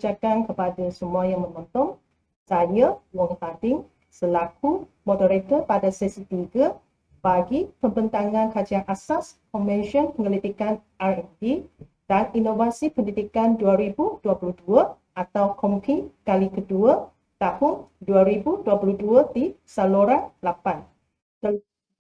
ucapkan kepada semua yang menonton. Saya Wong Harding selaku moderator pada sesi 3 bagi pembentangan kajian asas Konvensyen Penyelidikan R&D dan Inovasi Pendidikan 2022 atau KOMPI kali kedua tahun 2022 di saluran 8.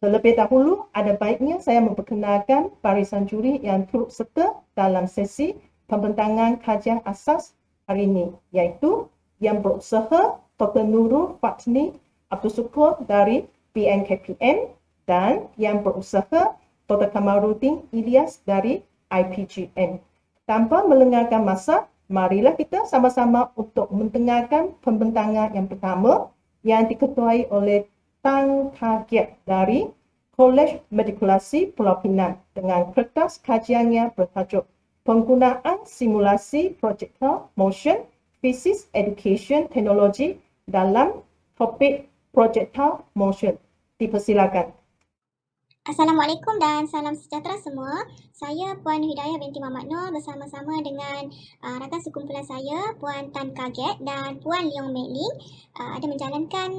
Terlebih dahulu, ada baiknya saya memperkenalkan barisan juri yang turut serta dalam sesi pembentangan kajian asas hari ini, iaitu yang berusaha Dr. Nurul Fatni Abdul Sukur dari BNKPM dan yang berusaha Dr. Kamarudin Ilyas dari IPGM. Tanpa melengahkan masa, marilah kita sama-sama untuk mendengarkan pembentangan yang pertama yang diketuai oleh Tan Kagiat dari Kolej Medikulasi Pulau Pinang dengan kertas kajiannya bertajuk Penggunaan Simulasi Projectile Motion Physics Education Technology dalam topik Projectile Motion. Dipersilakan. Assalamualaikum dan salam sejahtera semua. Saya Puan Hidayah binti Muhammad Noor bersama-sama dengan rakan sekumpulan saya Puan Tan Kaget dan Puan Leong Mek Ling ada menjalankan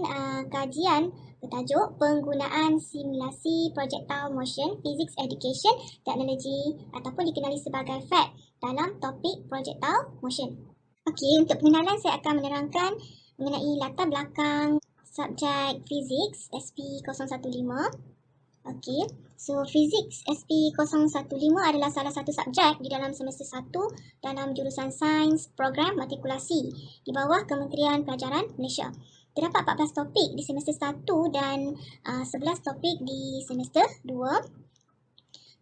kajian bertajuk Penggunaan Simulasi Projectile Motion Physics Education Technology ataupun dikenali sebagai PHET dalam topik Projectile Motion. Okey, untuk pengenalan saya akan menerangkan mengenai latar belakang subjek Physics SP015. Okey, so Physics SP015 adalah salah satu subjek di dalam semester 1 dalam jurusan Sains Program Matrikulasi di bawah Kementerian Pelajaran Malaysia. Terdapat 14 topik di semester 1 dan 11 topik di semester 2.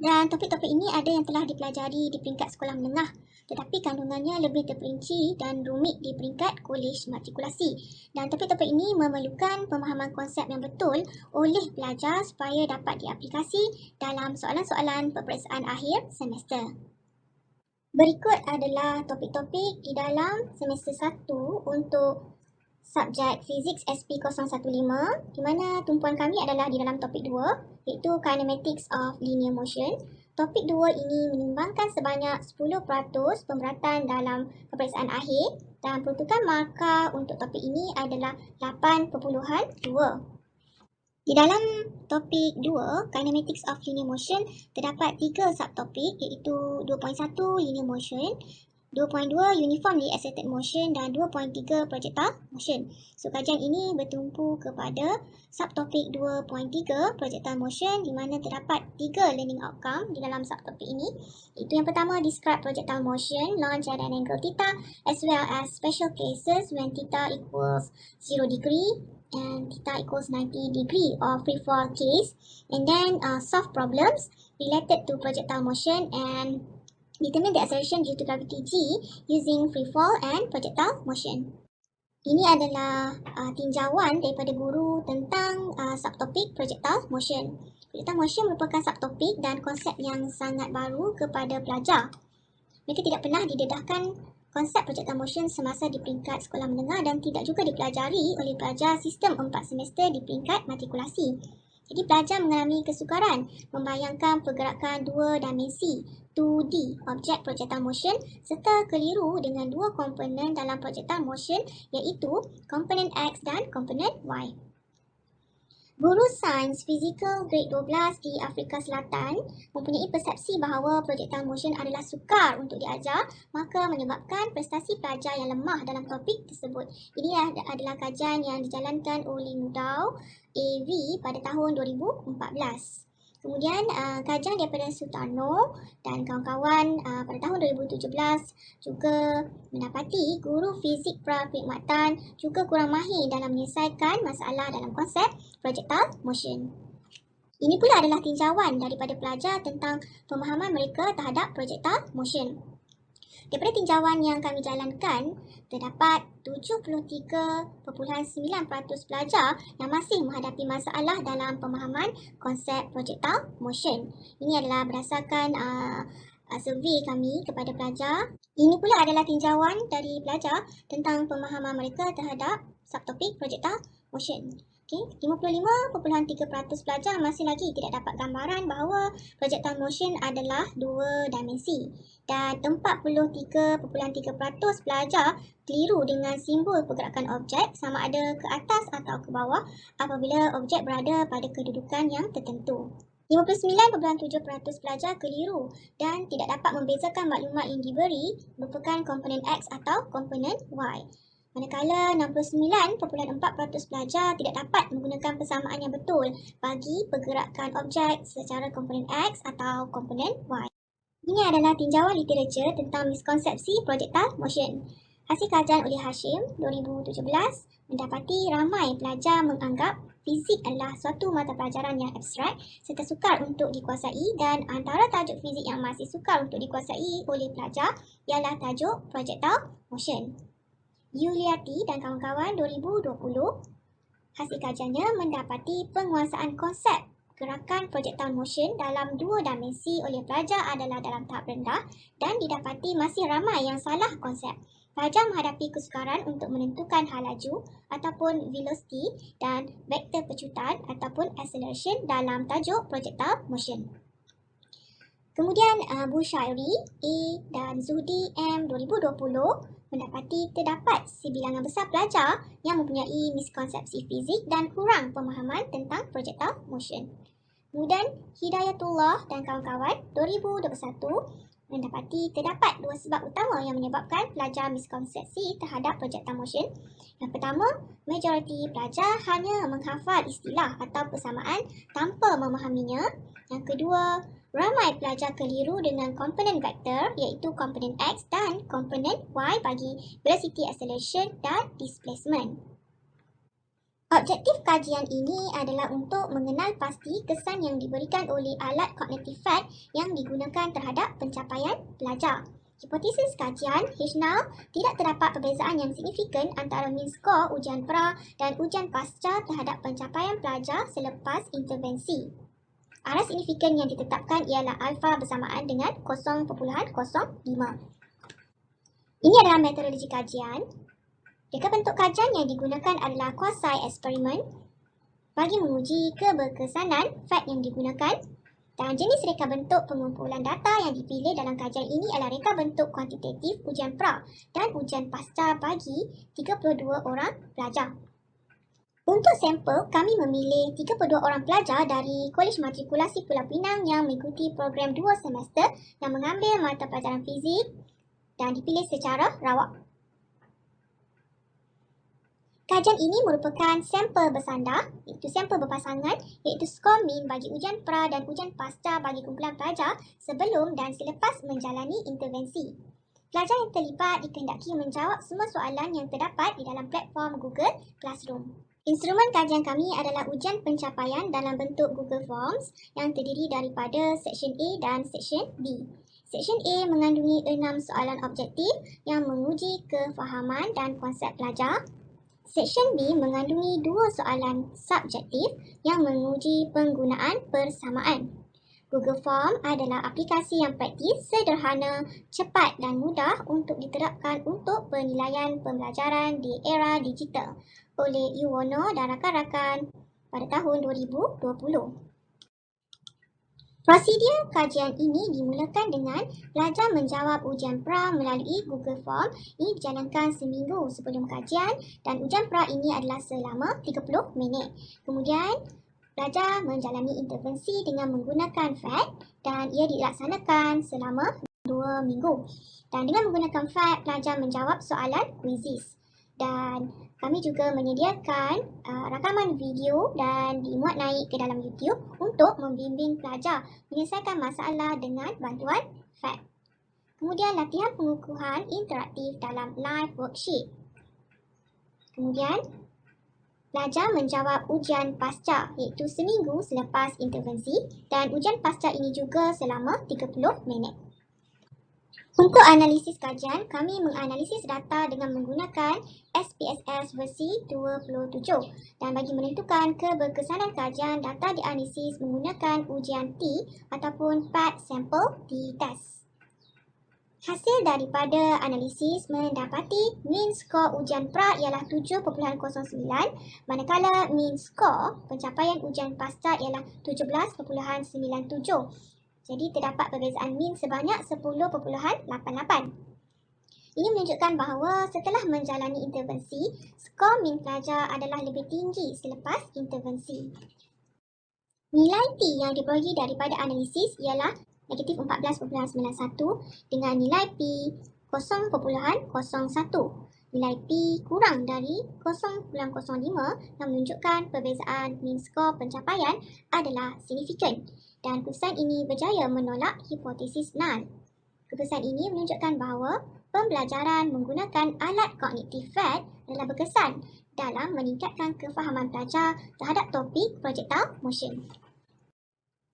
Dan topik-topik ini ada yang telah dipelajari di peringkat sekolah menengah, tetapi kandungannya lebih terperinci dan rumit di peringkat kolej matrikulasi. Dan topik-topik ini memerlukan pemahaman konsep yang betul oleh pelajar supaya dapat diaplikasi dalam soalan-soalan peperiksaan akhir semester. Berikut adalah topik-topik di dalam semester 1 untuk subjek Physics SP015, di mana tumpuan kami adalah di dalam topik 2, iaitu Kinematics of Linear Motion. Topik 2 ini menyumbangkan sebanyak 10% pemberatan dalam peperiksaan akhir dan peruntukan markah untuk topik ini adalah 8.2. Di dalam topik 2, Kinematics of Linear Motion, terdapat 3 subtopik iaitu 2.1 Linear Motion, 2.2 Uniformly Excited Motion dan 2.3 Projectile Motion. So, kajian ini bertumpu kepada subtopik 2.3 Projectile Motion di mana terdapat 3 learning outcome di dalam subtopik ini. Itu yang pertama, describe projectile motion, launch at an angle theta, as well as special cases when theta equals 0 degree and theta equals 90 degree or free fall case. And then solve problems related to projectile motion and determine the acceleration due to gravity G using free fall and projectile motion. Ini adalah tinjauan daripada guru tentang subtopik projectile motion. Projectile motion merupakan subtopik dan konsep yang sangat baru kepada pelajar. Mereka tidak pernah didedahkan konsep projectile motion semasa di peringkat sekolah menengah dan tidak juga dipelajari oleh pelajar sistem 4 semester di peringkat matrikulasi. Jadi pelajar mengalami kesukaran membayangkan pergerakan dua dimensi 2D objek projectile motion serta keliru dengan dua komponen dalam projectile motion iaitu komponen X dan komponen Y. Guru Sains Fizikal Grade 12 di Afrika Selatan mempunyai persepsi bahawa projectile motion adalah sukar untuk diajar, maka menyebabkan prestasi pelajar yang lemah dalam topik tersebut. Ini adalah kajian yang dijalankan oleh Mudau AV pada tahun 2014. Kemudian kajian daripada Sutarno dan kawan-kawan pada tahun 2017 juga mendapati guru fizik prakhidmatan juga kurang mahir dalam menyelesaikan masalah dalam konsep projectile motion. Ini pula adalah tinjauan daripada pelajar tentang pemahaman mereka terhadap projectile motion. Daripada tinjauan yang kami jalankan, terdapat 73.9% pelajar yang masih menghadapi masalah dalam pemahaman konsep projectile motion. Ini adalah berdasarkan survey kami kepada pelajar. Ini pula adalah tinjauan dari pelajar tentang pemahaman mereka terhadap subtopik projectile motion. Okey, 55.3% pelajar masih lagi tidak dapat gambaran bahawa projectile motion adalah dua dimensi dan 43.3% pelajar keliru dengan simbol pergerakan objek sama ada ke atas atau ke bawah apabila objek berada pada kedudukan yang tertentu. 59.7% pelajar keliru dan tidak dapat membezakan maklumat yang diberi merupakan komponen X atau komponen Y. Manakala 69.4% pelajar tidak dapat menggunakan persamaan yang betul bagi pergerakan objek secara komponen X atau komponen Y. Ini adalah tinjauan literatur tentang miskonsepsi projectile motion. Hasil kajian oleh Hashim 2017 mendapati ramai pelajar menganggap fizik adalah suatu mata pelajaran yang abstrak serta sukar untuk dikuasai dan antara tajuk fizik yang masih sukar untuk dikuasai oleh pelajar ialah tajuk projectile motion. Yuliati dan kawan-kawan 2020, hasil kajiannya mendapati penguasaan konsep gerakan projectile motion dalam dua dimensi oleh pelajar adalah dalam tahap rendah dan didapati masih ramai yang salah konsep. Pelajar menghadapi kesukaran untuk menentukan hal laju ataupun velocity dan vektor pecutan ataupun acceleration dalam tajuk projectile motion. Kemudian Bushairi A dan Zuhdi M 2020 mendapati terdapat sebilangan besar pelajar yang mempunyai miskonsepsi fizik dan kurang pemahaman tentang projectile motion. Kemudian Hidayatullah dan kawan-kawan 2021 mendapati terdapat dua sebab utama yang menyebabkan pelajar miskonsepsi terhadap projectile motion. Yang pertama, majoriti pelajar hanya menghafal istilah atau persamaan tanpa memahaminya. Yang kedua, ramai pelajar keliru dengan komponen vektor iaitu komponen X dan komponen Y bagi velocity, acceleration dan displacement. Objektif kajian ini adalah untuk mengenal pasti kesan yang diberikan oleh alat cognitive fact yang digunakan terhadap pencapaian pelajar. Hipotesis kajian H0 tidak terdapat perbezaan yang signifikan antara mean score ujian pra dan ujian pasca terhadap pencapaian pelajar selepas intervensi. Arah signifikan yang ditetapkan ialah alfa bersamaan dengan 0.05. Ini adalah metodologi kajian. Reka bentuk kajian yang digunakan adalah quasi eksperimen bagi menguji keberkesanan fact yang digunakan dan jenis reka bentuk pengumpulan data yang dipilih dalam kajian ini adalah reka bentuk kuantitatif ujian pra dan ujian pasca bagi 32 orang pelajar. Untuk sampel, kami memilih 32 orang pelajar dari Kolej Matrikulasi Pulau Pinang yang mengikuti program 2 semester yang mengambil mata pelajaran fizik dan dipilih secara rawak. Kajian ini merupakan sampel bersandar, iaitu sampel berpasangan, iaitu skor mean bagi ujian pra dan ujian pasca bagi kumpulan pelajar sebelum dan selepas menjalani intervensi. Pelajar yang terlibat dikehendaki menjawab semua soalan yang terdapat di dalam platform Google Classroom. Instrumen kajian kami adalah ujian pencapaian dalam bentuk Google Forms yang terdiri daripada Seksyen A dan Seksyen B. Seksyen A mengandungi 6 soalan objektif yang menguji kefahaman dan konsep pelajar. Seksyen B mengandungi 2 soalan subjektif yang menguji penggunaan persamaan. Google Form adalah aplikasi yang praktis, sederhana, cepat dan mudah untuk diterapkan untuk penilaian pembelajaran di era digital oleh Yuwono dan rakan-rakan pada tahun 2020. Prosedur kajian ini dimulakan dengan pelajar menjawab ujian pra melalui Google Form. Ini dijalankan seminggu sebelum kajian dan ujian pra ini adalah selama 30 minit. Kemudian, pelajar menjalani intervensi dengan menggunakan FAT dan ia dilaksanakan selama 2 minggu. Dan dengan menggunakan FAT, pelajar menjawab soalan quizzes. Dan kami juga menyediakan rakaman video dan dimuat naik ke dalam YouTube untuk membimbing pelajar menyelesaikan masalah dengan bantuan FAT. Kemudian latihan pengukuhan interaktif dalam live worksheet. Kemudian pelajar menjawab ujian pasca iaitu seminggu selepas intervensi dan ujian pasca ini juga selama 30 minit. Untuk analisis kajian, kami menganalisis data dengan menggunakan SPSS versi 27 dan bagi menentukan keberkesanan kajian, data dianalisis menggunakan ujian T ataupun PAT sample t-test. Hasil daripada analisis mendapati mean skor ujian pra ialah 7.09, manakala mean skor pencapaian ujian pasca ialah 17.97. Jadi terdapat perbezaan mean sebanyak 10.88. Ini menunjukkan bahawa setelah menjalani intervensi, skor mean pelajar adalah lebih tinggi selepas intervensi. Nilai P yang diperolehi daripada analisis ialah negatif 14.91 dengan nilai P 0.01. Nilai P kurang dari 0.05 yang menunjukkan perbezaan mean skor pencapaian adalah signifikan dan keputusan ini berjaya menolak hipotesis null. Keputusan ini menunjukkan bahawa pembelajaran menggunakan alat kognitif FAD adalah berkesan dalam meningkatkan kefahaman pelajar terhadap topik projectile motion.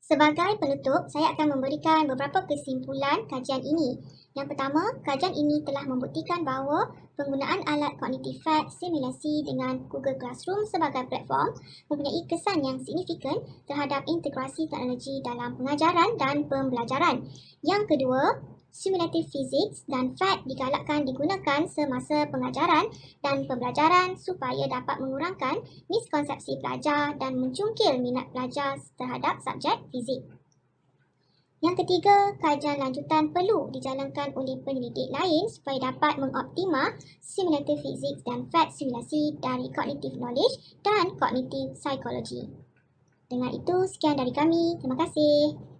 Sebagai penutup, saya akan memberikan beberapa kesimpulan kajian ini. Yang pertama, kajian ini telah membuktikan bahawa penggunaan alat kognitif FAD simulasi dengan Google Classroom sebagai platform mempunyai kesan yang signifikan terhadap integrasi teknologi dalam pengajaran dan pembelajaran. Yang kedua, simulatif physics dan FAD digalakkan digunakan semasa pengajaran dan pembelajaran supaya dapat mengurangkan miskonsepsi pelajar dan mencungkil minat pelajar terhadap subjek fizik. Yang ketiga, kajian lanjutan perlu dijalankan oleh penyelidik lain supaya dapat mengoptima simulatif physics dan FAD simulasi dari cognitive knowledge dan cognitive psychology. Dengan itu, sekian dari kami. Terima kasih.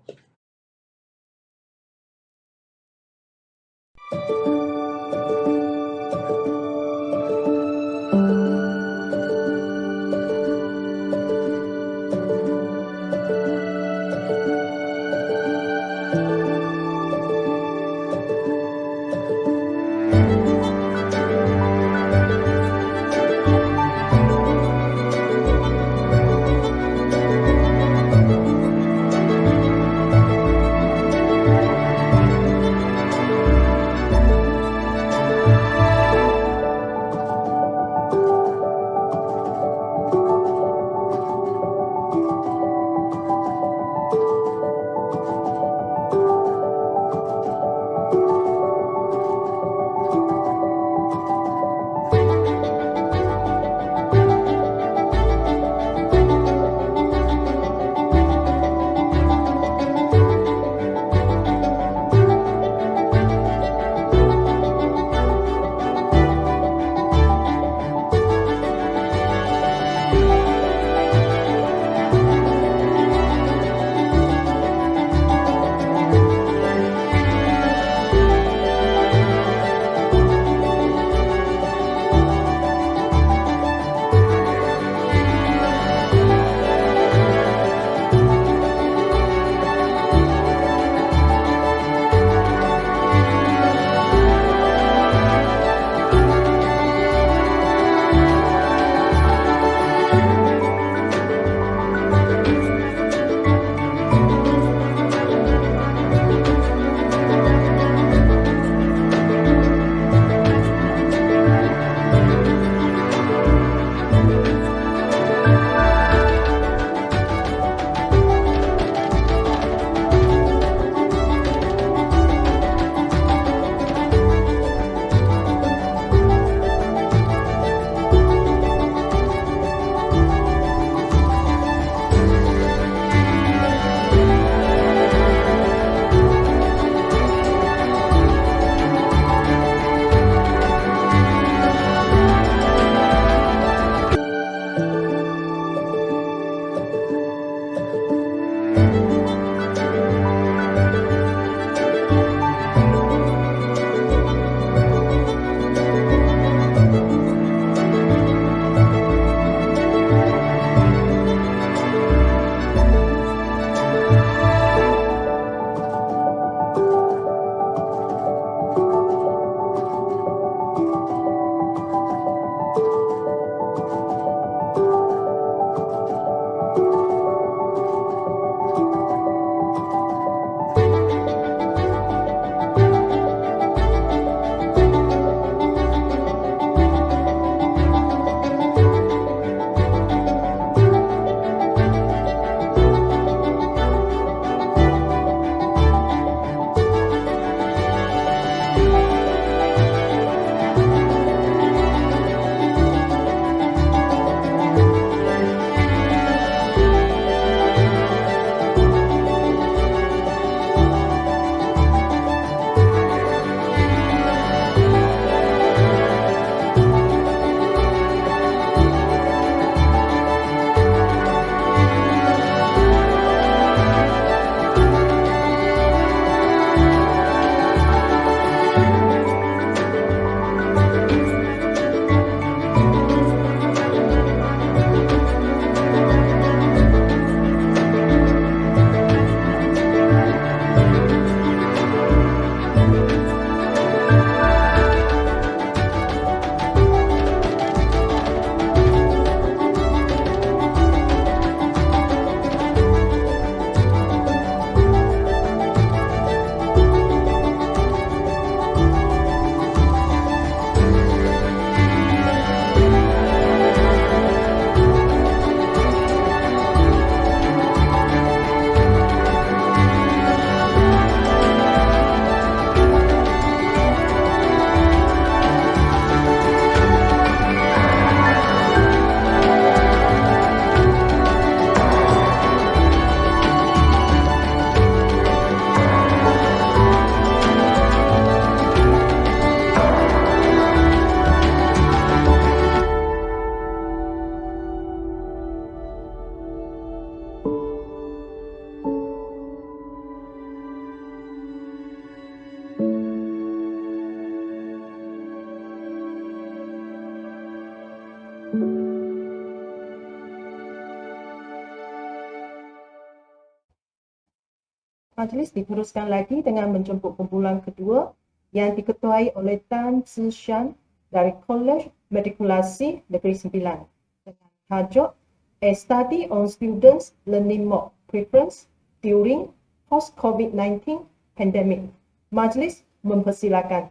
Majlis diteruskan lagi dengan menjemput kumpulan kedua yang diketuai oleh Tan Zishan dari College Medikulasi Negeri Sembilan dengan tajuk A Study on Students' Learning Mode Preference During Post-COVID-19 Pandemic. Majlis mempersilakan.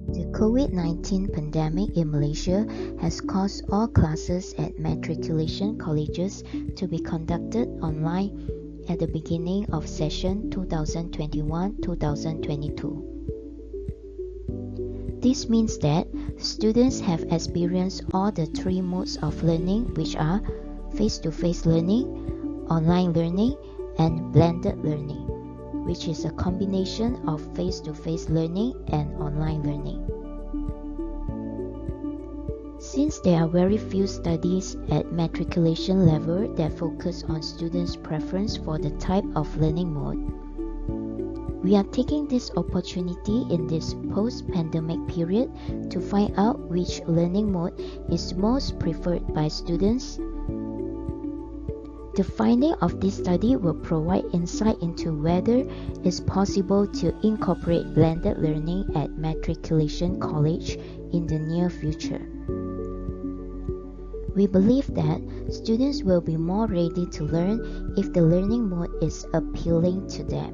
The COVID-19 pandemic in Malaysia has caused all classes at matriculation colleges to be conducted online at the beginning of session 2021-2022. This means that students have experienced all the three modes of learning, which are face-to-face learning, online learning, and blended learning, which is a combination of face-to-face learning and online learning. Since there are very few studies at matriculation level that focus on students' preference for the type of learning mode, we are taking this opportunity in this post-pandemic period to find out which learning mode is most preferred by students. The finding of this study will provide insight into whether it's possible to incorporate blended learning at matriculation college in the near future. We believe that students will be more ready to learn if the learning mode is appealing to them.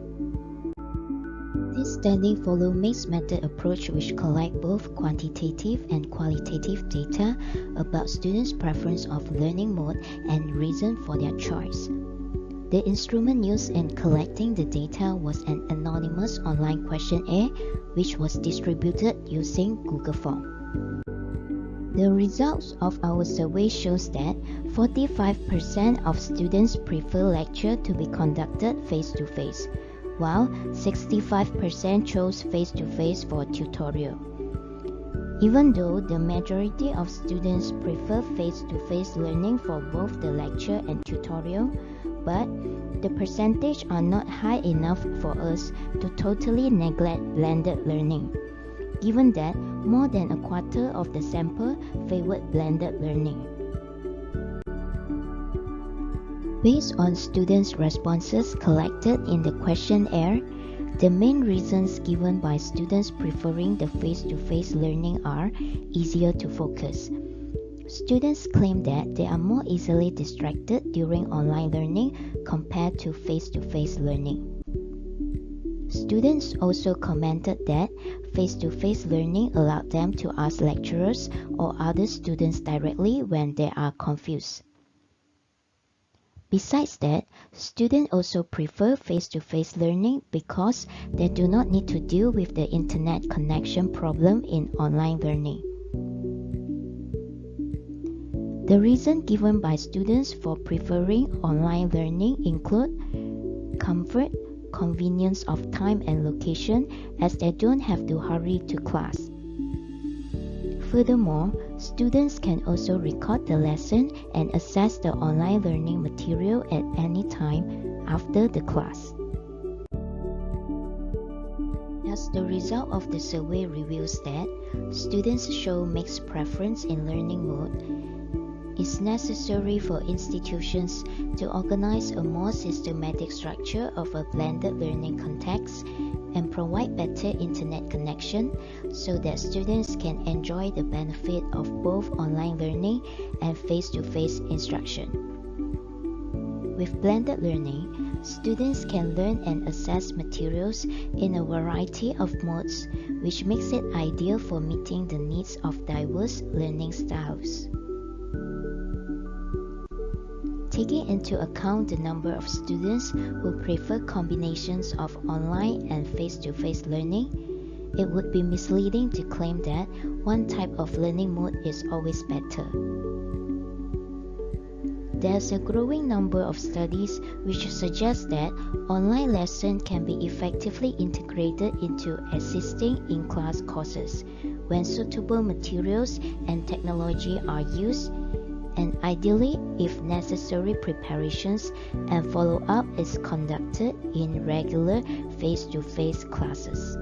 This study follows mixed method approach which collect both quantitative and qualitative data about students' preference of learning mode and reason for their choice. The instrument used in collecting the data was an anonymous online questionnaire which was distributed using Google Form. The results of our survey shows that 45% of students prefer lecture to be conducted face-to-face, while 65% chose face-to-face for tutorial. Even though the majority of students prefer face-to-face learning for both the lecture and tutorial, but the percentage are not high enough for us to totally neglect blended learning, given that more than a quarter of the sample favored blended learning. Based on students' responses collected in the questionnaire, the main reasons given by students preferring the face-to-face learning are easier to focus. Students claim that they are more easily distracted during online learning compared to face-to-face learning. Students also commented that face-to-face learning allowed them to ask lecturers or other students directly when they are confused. Besides that, students also prefer face-to-face learning because they do not need to deal with the internet connection problem in online learning. The reason given by students for preferring online learning include comfort, convenience of time and location, as they don't have to hurry to class. Furthermore, students can also record the lesson and access the online learning material at any time after the class. As the result of the survey reveals that students show mixed preference in learning mode, it's necessary for institutions to organize a more systematic structure of a blended learning context and provide better internet connection so that students can enjoy the benefit of both online learning and face-to-face instruction. With blended learning, students can learn and access materials in a variety of modes, which makes it ideal for meeting the needs of diverse learning styles. Taking into account the number of students who prefer combinations of online and face-to-face learning, it would be misleading to claim that one type of learning mode is always better. There's a growing number of studies which suggest that online lessons can be effectively integrated into existing in-class courses when suitable materials and technology are used, and ideally if necessary preparations and follow-up is conducted in regular face-to-face classes.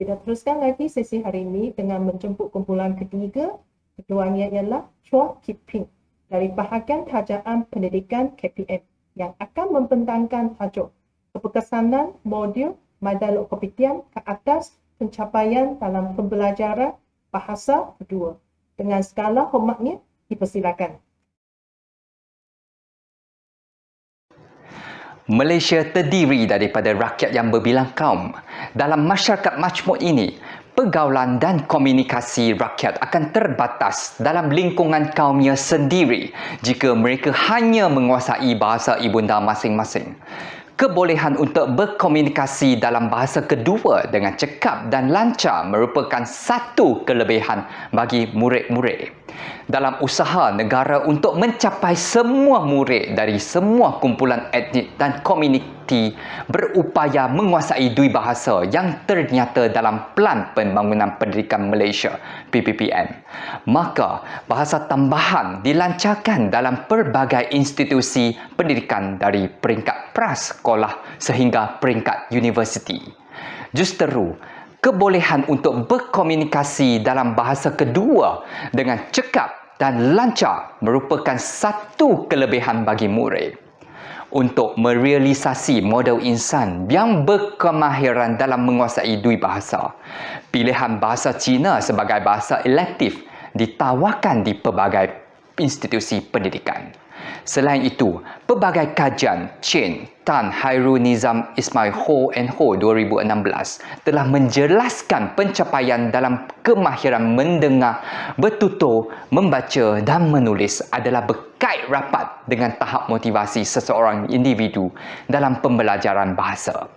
Kita teruskan lagi sesi hari ini dengan menjemput kumpulan ketiga. Ketuanya ialah Chua Kip Ping dari bahagian Kerajaan Pendidikan KPM yang akan membentangkan tajuk Keberkesanan Modul Maidalok Kopitiam ke atas pencapaian dalam pembelajaran bahasa kedua. Dengan segala hormatnya, dipersilakan. Malaysia terdiri daripada rakyat yang berbilang kaum. Dalam masyarakat majmuk ini, pergaulan dan komunikasi rakyat akan terbatas dalam lingkungan kaumnya sendiri jika mereka hanya menguasai bahasa ibunda masing-masing. Kebolehan untuk berkomunikasi dalam bahasa kedua dengan cekap dan lancar merupakan satu kelebihan bagi murid-murid. Dalam usaha negara untuk mencapai semua murid dari semua kumpulan etnik dan komuniti berupaya menguasai dua bahasa yang ternyata dalam Pelan Pembangunan Pendidikan Malaysia (PPPM), maka bahasa tambahan dilancarkan dalam pelbagai institusi pendidikan dari peringkat prasekolah sehingga peringkat universiti. Justeru, kebolehan untuk berkomunikasi dalam bahasa kedua dengan cekap dan lancar merupakan satu kelebihan bagi murid. Untuk merealisasi model insan yang berkemahiran dalam menguasai dua bahasa, pilihan bahasa Cina sebagai bahasa elektif ditawarkan di pelbagai institusi pendidikan. Selain itu, pelbagai kajian Chen, Tan, Hairul Nizam Ismail Ho and Ho 2016 telah menjelaskan pencapaian dalam kemahiran mendengar, bertutur, membaca dan menulis adalah berkait rapat dengan tahap motivasi seseorang individu dalam pembelajaran bahasa.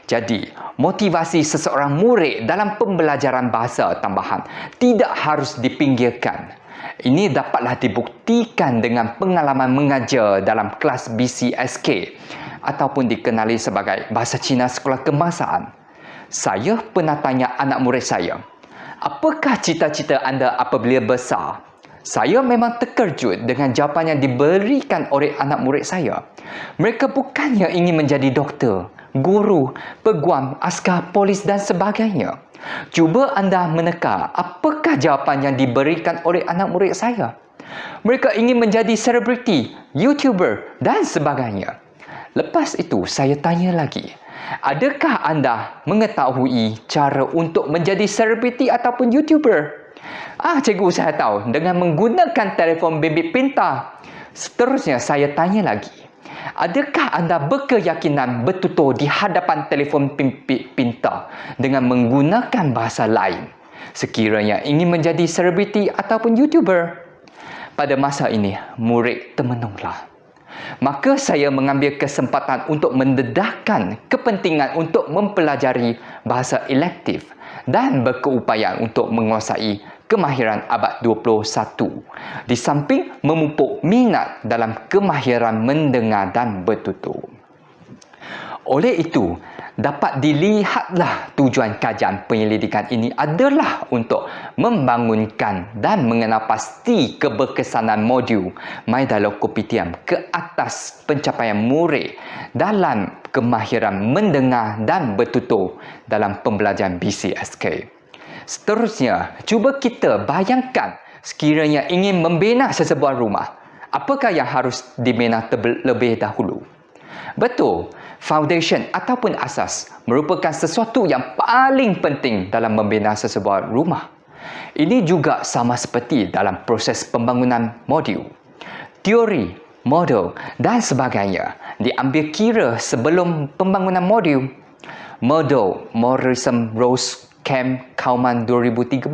Jadi, motivasi seseorang murid dalam pembelajaran bahasa tambahan tidak harus dipinggirkan. Ini dapatlah dibuktikan dengan pengalaman mengajar dalam kelas BCSK ataupun dikenali sebagai Bahasa Cina Sekolah Kebangsaan. Saya pernah tanya anak murid saya, apakah cita-cita anda apabila besar? Saya memang terkejut dengan jawapan yang diberikan oleh anak murid saya. Mereka bukannya ingin menjadi doktor, guru, peguam, askar, polis dan sebagainya. Cuba anda meneka apakah jawapan yang diberikan oleh anak murid saya. Mereka ingin menjadi selebriti, YouTuber dan sebagainya. Lepas itu saya tanya lagi, adakah anda mengetahui cara untuk menjadi selebriti ataupun YouTuber? Cikgu, saya tahu dengan menggunakan telefon bimbit pintar. Seterusnya saya tanya lagi, adakah anda berkeyakinan bertutur di hadapan telefon bimbit pintar dengan menggunakan bahasa lain sekiranya ingin menjadi selebriti ataupun YouTuber? Pada masa ini, murid termenunglah. Maka saya mengambil kesempatan untuk mendedahkan kepentingan untuk mempelajari bahasa elektif dan berkeupayaan untuk menguasai kemahiran abad 21 di samping memupuk minat dalam kemahiran mendengar dan bertutur. Oleh itu, dapat dilihatlah tujuan kajian penyelidikan ini adalah untuk membangunkan dan mengenal pasti keberkesanan modul Maidalok Kopitiam ke atas pencapaian murid dalam kemahiran mendengar dan bertutur dalam pembelajaran BCSK. Seterusnya, cuba kita bayangkan sekiranya ingin membina sesebuah rumah, apakah yang harus dibina terlebih dahulu? Betul, foundation ataupun asas merupakan sesuatu yang paling penting dalam membina sesebuah rumah. Ini juga sama seperti dalam proses pembangunan modul. Teori, model dan sebagainya diambil kira sebelum pembangunan modul. Model Morrison Rose Camp Kauman 2013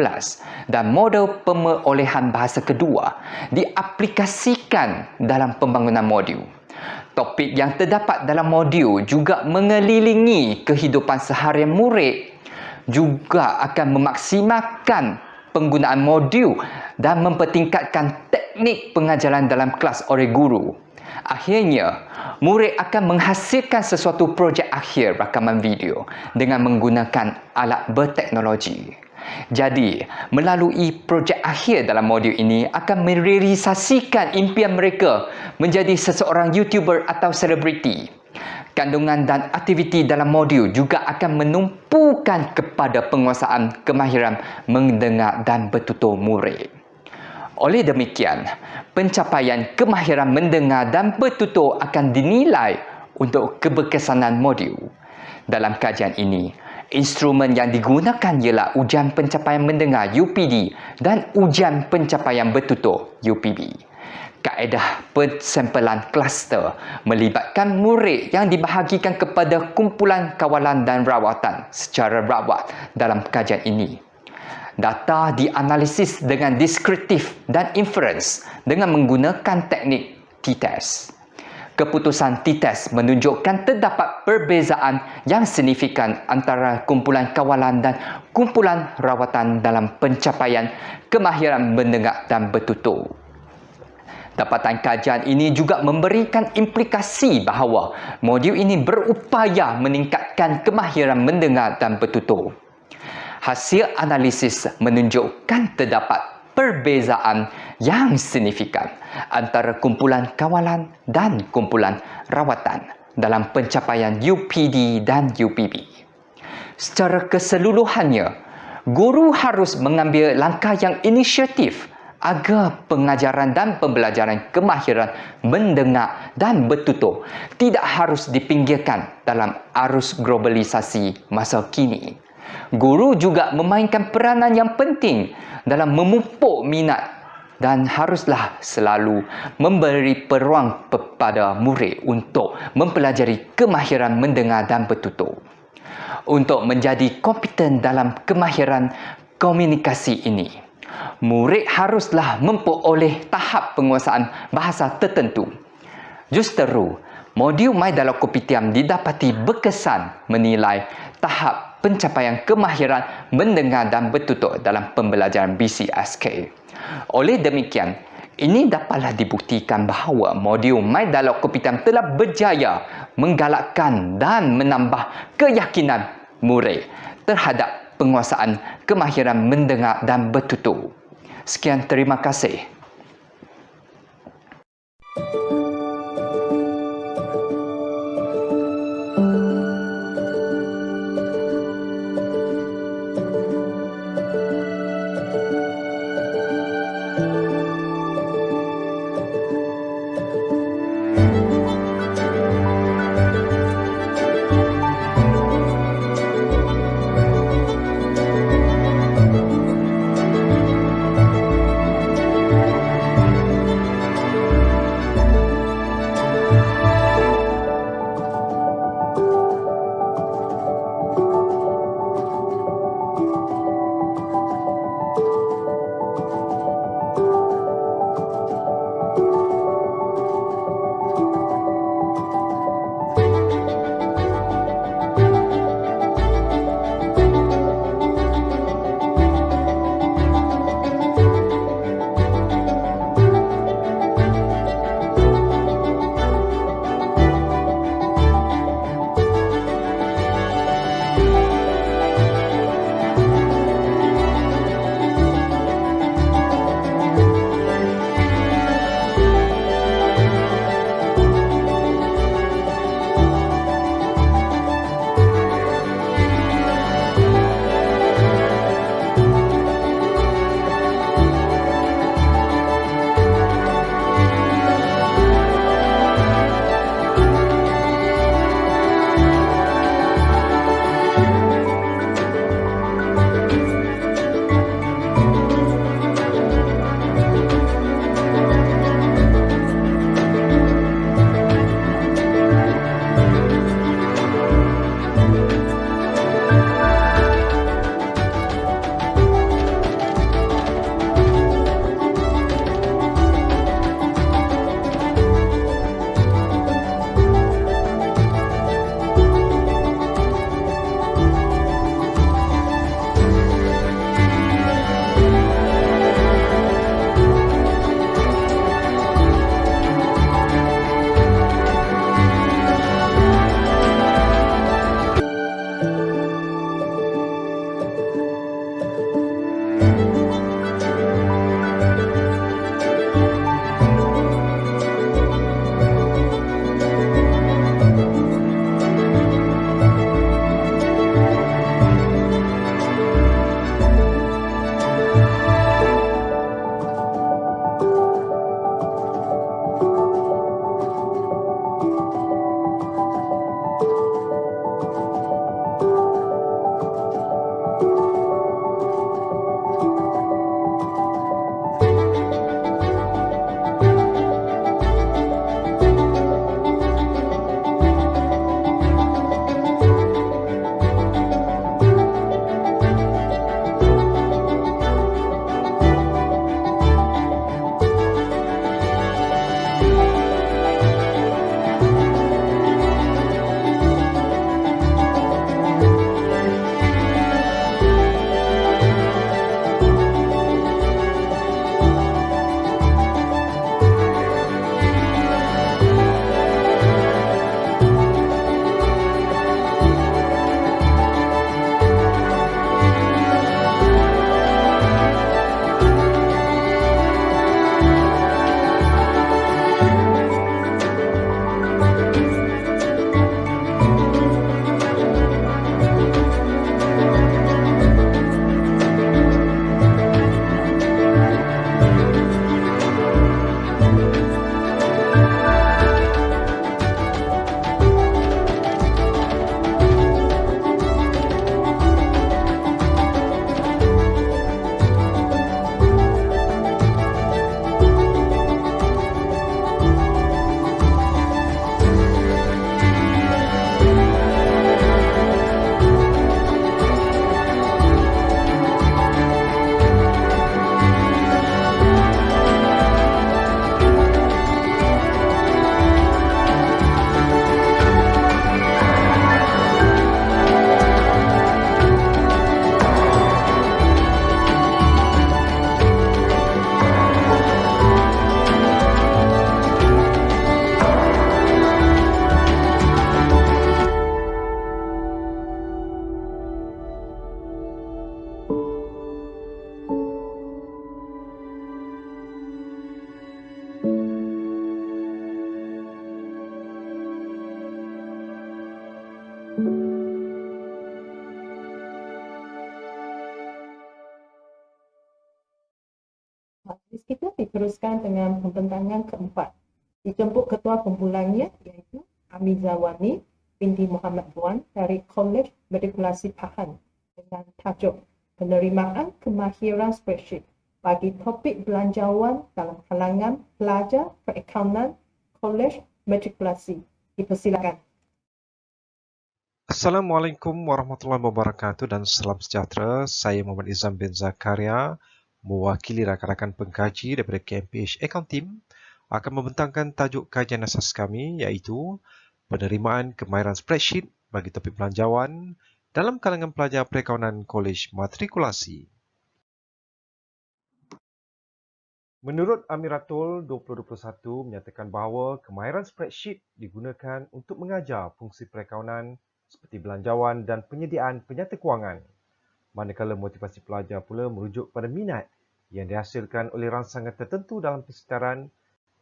dan model pemerolehan bahasa kedua diaplikasikan dalam pembangunan modul. Topik yang terdapat dalam modul juga mengelilingi kehidupan seharian murid, juga akan memaksimalkan penggunaan modul dan mempertingkatkan teknik pengajaran dalam kelas oleh guru. Akhirnya, murid akan menghasilkan sesuatu projek akhir rakaman video dengan menggunakan alat berteknologi. Jadi, melalui projek akhir dalam modul ini akan merealisasikan impian mereka menjadi seseorang YouTuber atau selebriti. Kandungan dan aktiviti dalam modul juga akan menumpukan kepada penguasaan kemahiran mendengar dan bertutur murid. Oleh demikian, pencapaian kemahiran mendengar dan bertutur akan dinilai untuk keberkesanan modul. Dalam kajian ini, instrumen yang digunakan ialah ujian pencapaian mendengar UPD dan ujian pencapaian bertutur UPB. Kaedah pensampelan kluster melibatkan murid yang dibahagikan kepada kumpulan kawalan dan rawatan secara rawat dalam kajian ini. Data dianalisis dengan deskriptif dan inference dengan menggunakan teknik t-test. Keputusan t-test menunjukkan terdapat perbezaan yang signifikan antara kumpulan kawalan dan kumpulan rawatan dalam pencapaian kemahiran mendengar dan bertutur. Dapatan kajian ini juga memberikan implikasi bahawa modul ini berupaya meningkatkan kemahiran mendengar dan bertutur. Hasil analisis menunjukkan terdapat perbezaan yang signifikan antara kumpulan kawalan dan kumpulan rawatan dalam pencapaian UPD dan UPB. Secara keseluruhannya, guru harus mengambil langkah yang inisiatif agar pengajaran dan pembelajaran kemahiran mendengar dan bertutur tidak harus dipinggirkan dalam arus globalisasi masa kini. Guru juga memainkan peranan yang penting dalam memupuk minat dan haruslah selalu memberi peluang kepada murid untuk mempelajari kemahiran mendengar dan bertutur. Untuk menjadi kompeten dalam kemahiran komunikasi ini, murid haruslah memperoleh tahap penguasaan bahasa tertentu. Justeru, modul My Dialog Kopitiam didapati berkesan menilai tahap pencapaian kemahiran mendengar dan bertutur dalam pembelajaran BCSK. Oleh demikian, ini dapatlah dibuktikan bahawa modul My Dialog Kopitiam telah berjaya menggalakkan dan menambah keyakinan murid terhadap penguasaan kemahiran mendengar dan bertutur. Sekian, terima kasih. diteruskan dengan pembentangan keempat. Dijemput ketua kumpulannya iaitu Amizawani binti Muhammad Buan dari College Matrikulasi Pahang dengan tajuk Penerimaan Kemahiran Spreadsheet bagi topik belanjawan dalam kalangan pelajar perakaunan College Matrikulasi. Dipersilakan. Assalamualaikum warahmatullahi wabarakatuh dan salam sejahtera. Saya Muhammad Izam bin Zakaria, mewakili rakan-rakan pengkaji daripada KMPH Account Team, akan membentangkan tajuk kajian asas kami iaitu Penerimaan Kemahiran Spreadsheet bagi topik belanjawan dalam kalangan pelajar perakaunan Kolej Matrikulasi. Menurut Amiratul 2021 menyatakan bahawa kemahiran spreadsheet digunakan untuk mengajar fungsi perakaunan seperti belanjawan dan penyediaan penyata kewangan. Manakala motivasi pelajar pula merujuk pada minat yang dihasilkan oleh rangsangan tertentu dalam persekitaran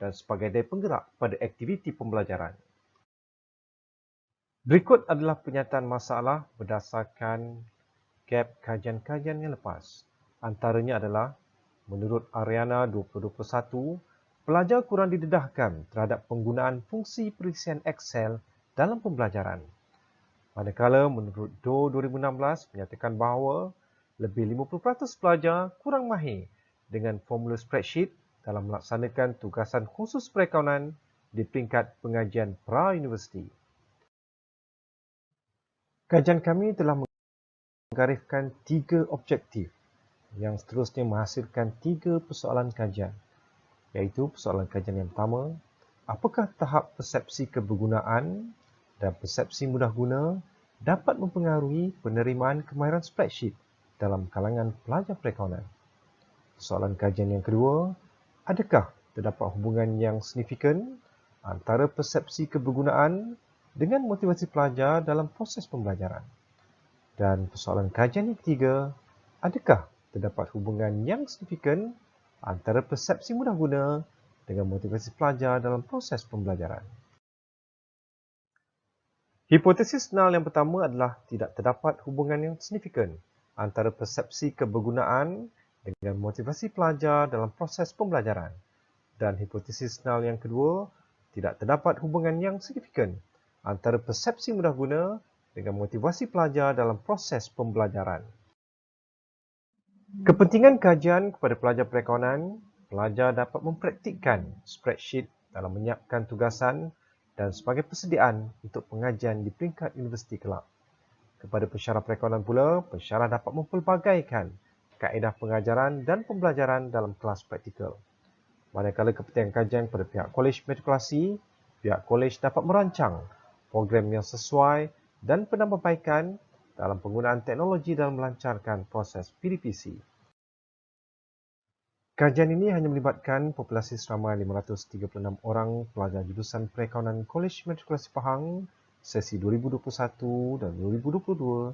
dan sebagai daya penggerak pada aktiviti pembelajaran. Berikut adalah penyataan masalah berdasarkan gap kajian-kajian yang lepas. Antaranya adalah, menurut Ariana 2021, pelajar kurang didedahkan terhadap penggunaan fungsi perisian Excel dalam pembelajaran. Manakala menurut Do 2016 menyatakan bahawa lebih 50% pelajar kurang mahir dengan formula spreadsheet dalam melaksanakan tugasan khusus perakaunan di peringkat pengajian pra-universiti. Kajian kami telah menggariskan 3 objektif yang seterusnya menghasilkan 3 persoalan kajian, iaitu persoalan kajian yang pertama, apakah tahap persepsi kebergunaan dan persepsi mudah guna dapat mempengaruhi penerimaan kemahiran spreadsheet dalam kalangan pelajar perakaunan. Persoalan kajian yang kedua, adakah terdapat hubungan yang signifikan antara persepsi kebergunaan dengan motivasi pelajar dalam proses pembelajaran? Dan persoalan kajian yang ketiga, adakah terdapat hubungan yang signifikan antara persepsi mudah guna dengan motivasi pelajar dalam proses pembelajaran? Hipotesis null yang pertama adalah tidak terdapat hubungan yang signifikan antara persepsi kebergunaan dengan motivasi pelajar dalam proses pembelajaran. Dan hipotesis null yang kedua, tidak terdapat hubungan yang signifikan antara persepsi mudah guna dengan motivasi pelajar dalam proses pembelajaran. Kepentingan kajian kepada pelajar perakaunan, pelajar dapat mempraktikkan spreadsheet dalam menyiapkan tugasan dan sebagai persediaan untuk pengajian di peringkat universiti kelak. Kepada pensyarah perakaunan pula, pensyarah dapat mempelbagaikan kaedah pengajaran dan pembelajaran dalam kelas praktikal. Manakala kepentingan kajian kepada pihak kolej matrikulasi, pihak kolej dapat merancang program yang sesuai dan penambahbaikan dalam penggunaan teknologi dalam melancarkan proses PDPC. Kajian ini hanya melibatkan populasi seramai 536 orang pelajar jurusan perakaunan Kolej Matrikulasi Pahang sesi 2021 dan 2022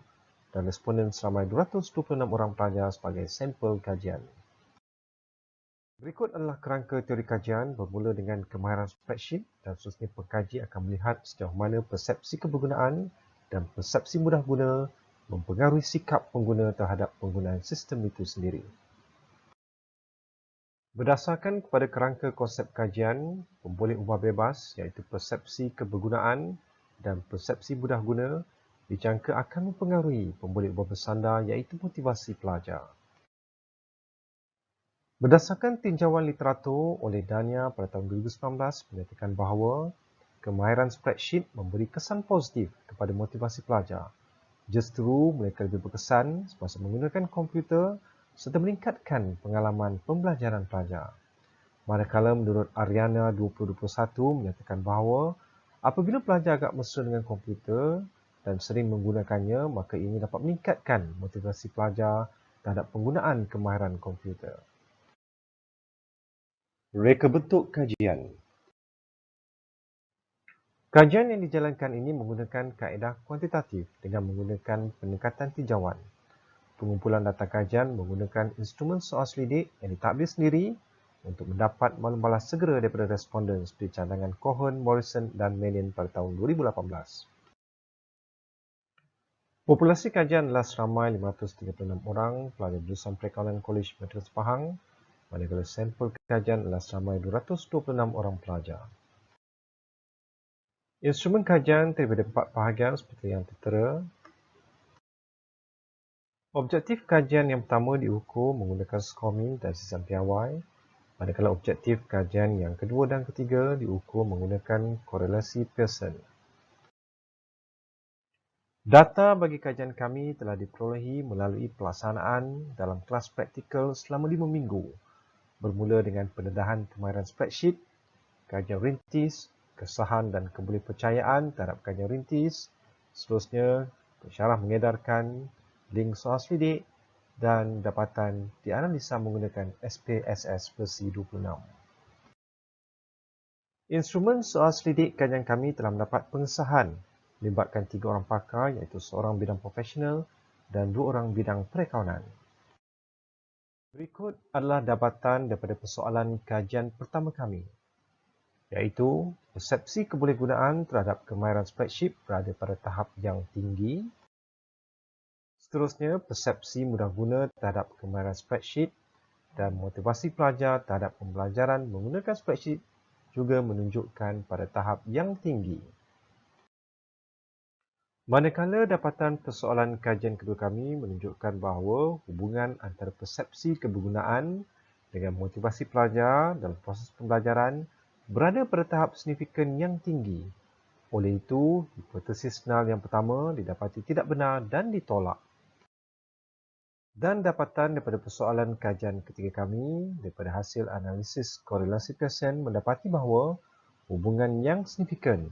dan responden seramai 226 orang pelajar sebagai sampel kajian. Berikut adalah kerangka teori kajian bermula dengan kemahiran spreadsheet dan seterusnya pengkaji akan melihat sejauh mana persepsi kebergunaan dan persepsi mudah guna mempengaruhi sikap pengguna terhadap penggunaan sistem itu sendiri. Berdasarkan kepada kerangka konsep kajian, pemboleh ubah bebas iaitu persepsi kebergunaan dan persepsi mudah guna dijangka akan mempengaruhi pemboleh ubah bersandar iaitu motivasi pelajar. Berdasarkan tinjauan literatur oleh Dania pada tahun 2019 menyatakan bahawa kemahiran spreadsheet memberi kesan positif kepada motivasi pelajar. Justru mereka lebih berkesan semasa menggunakan komputer serta meningkatkan pengalaman pembelajaran pelajar. Manakala menurut Ariana 2021 menyatakan bahawa apabila pelajar agak mesra dengan komputer dan sering menggunakannya, maka ini dapat meningkatkan motivasi pelajar terhadap penggunaan kemahiran komputer. Reka bentuk kajian. Kajian yang dijalankan ini menggunakan kaedah kuantitatif dengan menggunakan pendekatan tinjauan. Pengumpulan data kajian menggunakan instrumen soal selidik yang ditadbir sendiri untuk mendapat maklum balas segera daripada responden seperti cadangan Cohen, Morrison dan Mannion pada tahun 2018. Populasi kajian adalah seramai 536 orang pelajar jurusan perakaunan Kolej Matrikulasi Pahang manakala sampel kajian adalah seramai 226 orang pelajar. Instrumen kajian terdiri daripada 4 bahagian seperti yang tertera. Objektif kajian yang pertama diukur menggunakan skor min dan sisian piawai, manakala objektif kajian yang kedua dan ketiga diukur menggunakan korelasi Pearson. Data bagi kajian kami telah diperolehi melalui pelaksanaan dalam kelas praktikal selama 5 minggu, bermula dengan pendedahan kemahiran spreadsheet, kajian rintis, kesahan dan kebolehpercayaan terhadap kajian rintis, seterusnya pensyarah mengedarkan link soal selidik dan dapatan dianalisa menggunakan SPSS versi 26. Instrumen soal selidik kajian kami telah mendapat pengesahan melibatkan 3 orang pakar iaitu seorang bidang profesional dan 2 orang bidang perakauntan. Berikut adalah dapatan daripada persoalan kajian pertama kami, iaitu persepsi kebolehgunaan terhadap kemahiran spreadsheet berada pada tahap yang tinggi. Seterusnya, persepsi mudah guna terhadap kemahiran spreadsheet dan motivasi pelajar terhadap pembelajaran menggunakan spreadsheet juga menunjukkan pada tahap yang tinggi. Manakala dapatan persoalan kajian kedua kami menunjukkan bahawa hubungan antara persepsi kebergunaan dengan motivasi pelajar dalam proses pembelajaran berada pada tahap signifikan yang tinggi. Oleh itu, hipotesis nal yang pertama didapati tidak benar dan ditolak. Dan dapatan daripada persoalan kajian ketiga kami daripada hasil analisis korelasi Pearson mendapati bahawa hubungan yang signifikan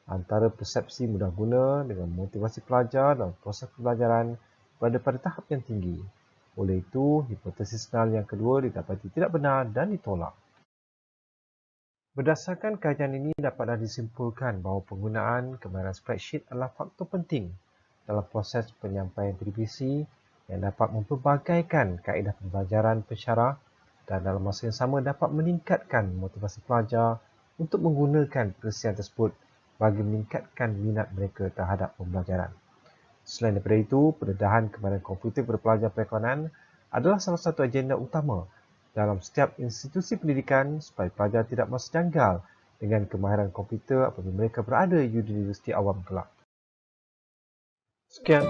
antara persepsi mudah guna dengan motivasi pelajar dalam proses pembelajaran berada pada tahap yang tinggi. Oleh itu, hipotesis nal yang kedua didapati tidak benar dan ditolak. Berdasarkan kajian ini dapatlah disimpulkan bahawa penggunaan kemahiran spreadsheet adalah faktor penting dalam proses penyampaian PDPC yang dapat mempelbagaikan kaedah pembelajaran pensyarah dan dalam masa yang sama dapat meningkatkan motivasi pelajar untuk menggunakan penyelesaian tersebut bagi meningkatkan minat mereka terhadap pembelajaran. Selain daripada itu, pendedahan kemahiran komputer kepada pelajar perakanan adalah salah satu agenda utama dalam setiap institusi pendidikan supaya pelajar tidak merasa janggal dengan kemahiran komputer apabila mereka berada di universiti awam kelak. Sekian.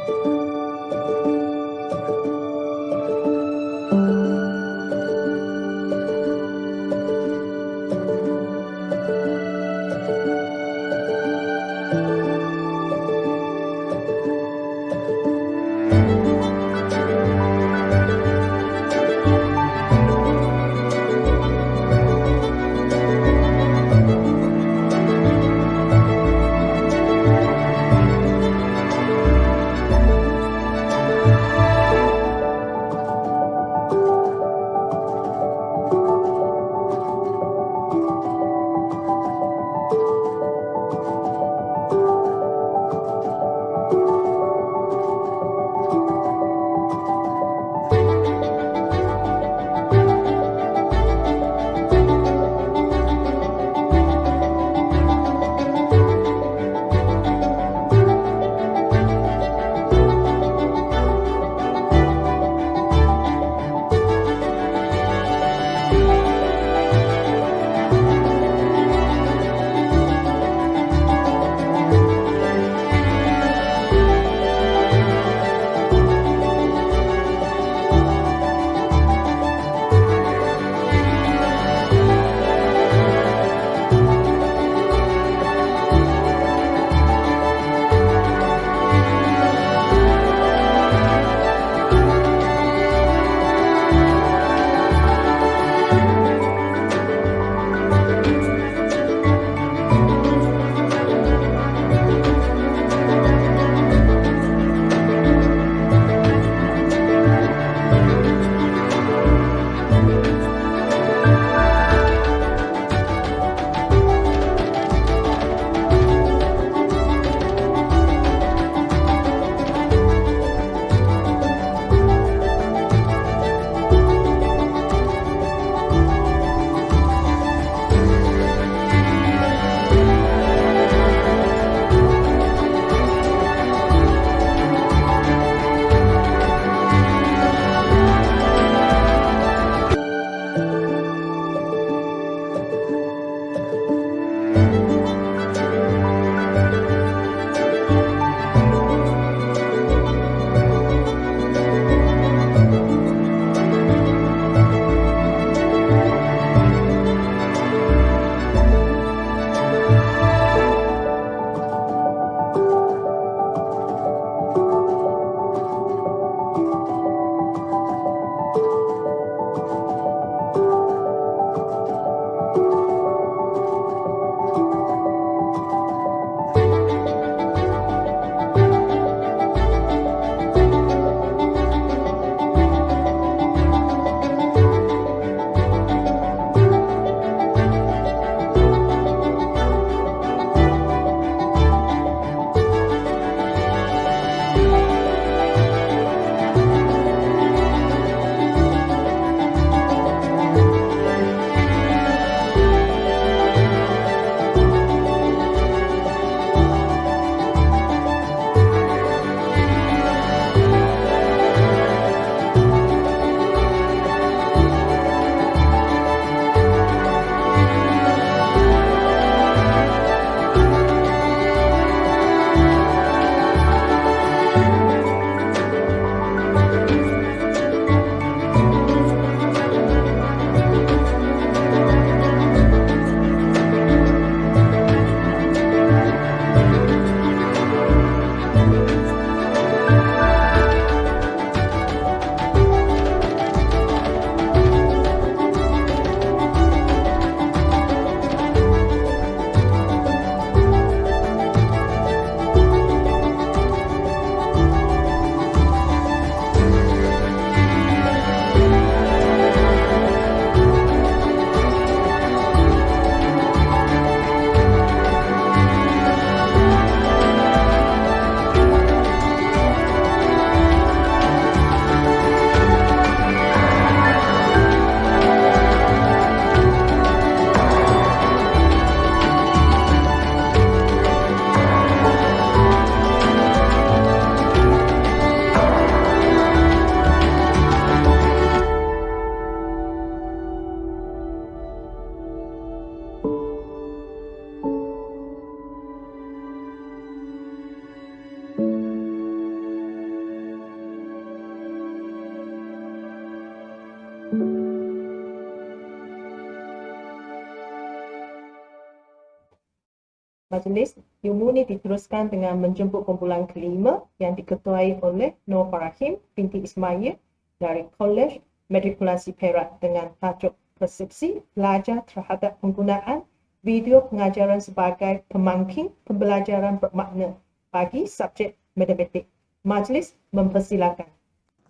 Majlis ilmu ini diteruskan dengan menjemput kumpulan kelima yang diketuai oleh Nur Farahim binti Ismail dari Kolej Matrikulasi Perak dengan tajuk Persepsi Pelajar terhadap penggunaan video pengajaran sebagai pemangkin pembelajaran bermakna bagi subjek matematik. Majlis mempersilakan.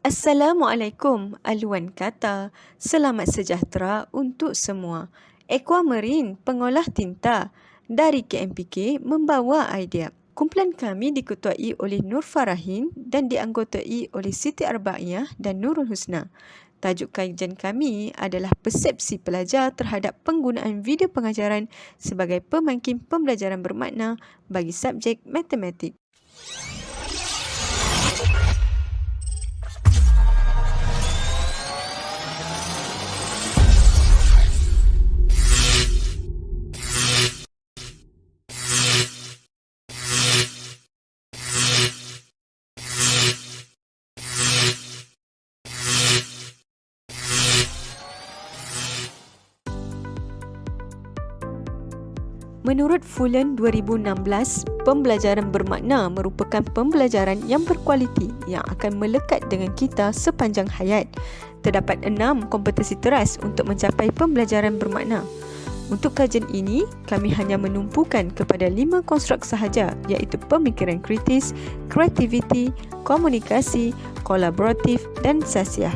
Assalamualaikum, aluan kata. Selamat sejahtera untuk semua. Aquamarine, pengolah tinta dari KMPK membawa idea. Kumpulan kami diketuai oleh Nur Farahin dan dianggotai oleh Siti Arba'iyah dan Nurul Husna. Tajuk kajian kami adalah persepsi pelajar terhadap penggunaan video pengajaran sebagai pemangkin pembelajaran bermakna bagi subjek matematik. Menurut Fullen 2016, pembelajaran bermakna merupakan pembelajaran yang berkualiti yang akan melekat dengan kita sepanjang hayat. Terdapat 6 kompetensi teras untuk mencapai pembelajaran bermakna. Untuk kajian ini, kami hanya menumpukan kepada 5 konstruk sahaja iaitu pemikiran kritis, kreativiti, komunikasi, kolaboratif dan sasiah.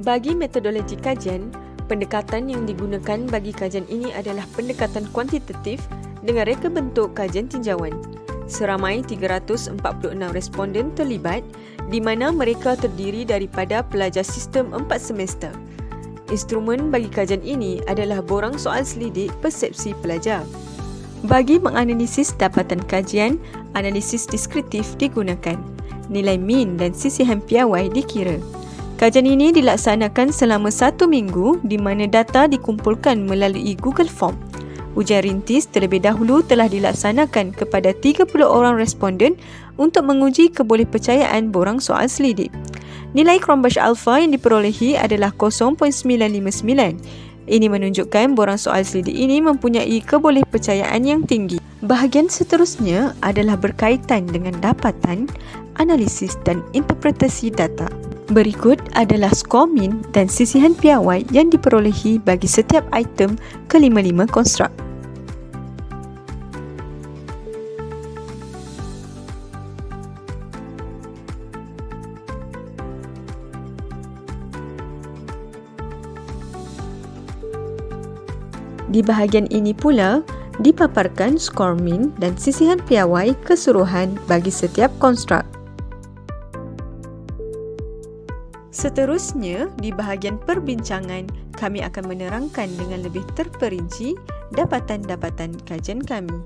Bagi metodologi kajian, pendekatan yang digunakan bagi kajian ini adalah pendekatan kuantitatif dengan reka bentuk kajian tinjauan. Seramai 346 responden terlibat di mana mereka terdiri daripada pelajar sistem 4 semester. Instrumen bagi kajian ini adalah borang soal selidik persepsi pelajar. Bagi menganalisis dapatan kajian, analisis deskriptif digunakan. Nilai min dan sisihan piawai dikira. Kajian ini dilaksanakan selama 1 minggu di mana data dikumpulkan melalui Google Form. Ujian rintis terlebih dahulu telah dilaksanakan kepada 30 orang responden untuk menguji kebolehpercayaan borang soal selidik. Nilai Cronbach Alpha yang diperolehi adalah 0.959. Ini menunjukkan borang soal selidik ini mempunyai kebolehpercayaan yang tinggi. Bahagian seterusnya adalah berkaitan dengan dapatan, analisis dan interpretasi data. Berikut adalah skor min dan sisihan piawai yang diperolehi bagi setiap item ke-5 konstruk. Di bahagian ini pula, dipaparkan skor min dan sisihan piawai keseluruhan bagi setiap konstruk. Seterusnya, di bahagian perbincangan, kami akan menerangkan dengan lebih terperinci dapatan-dapatan kajian kami.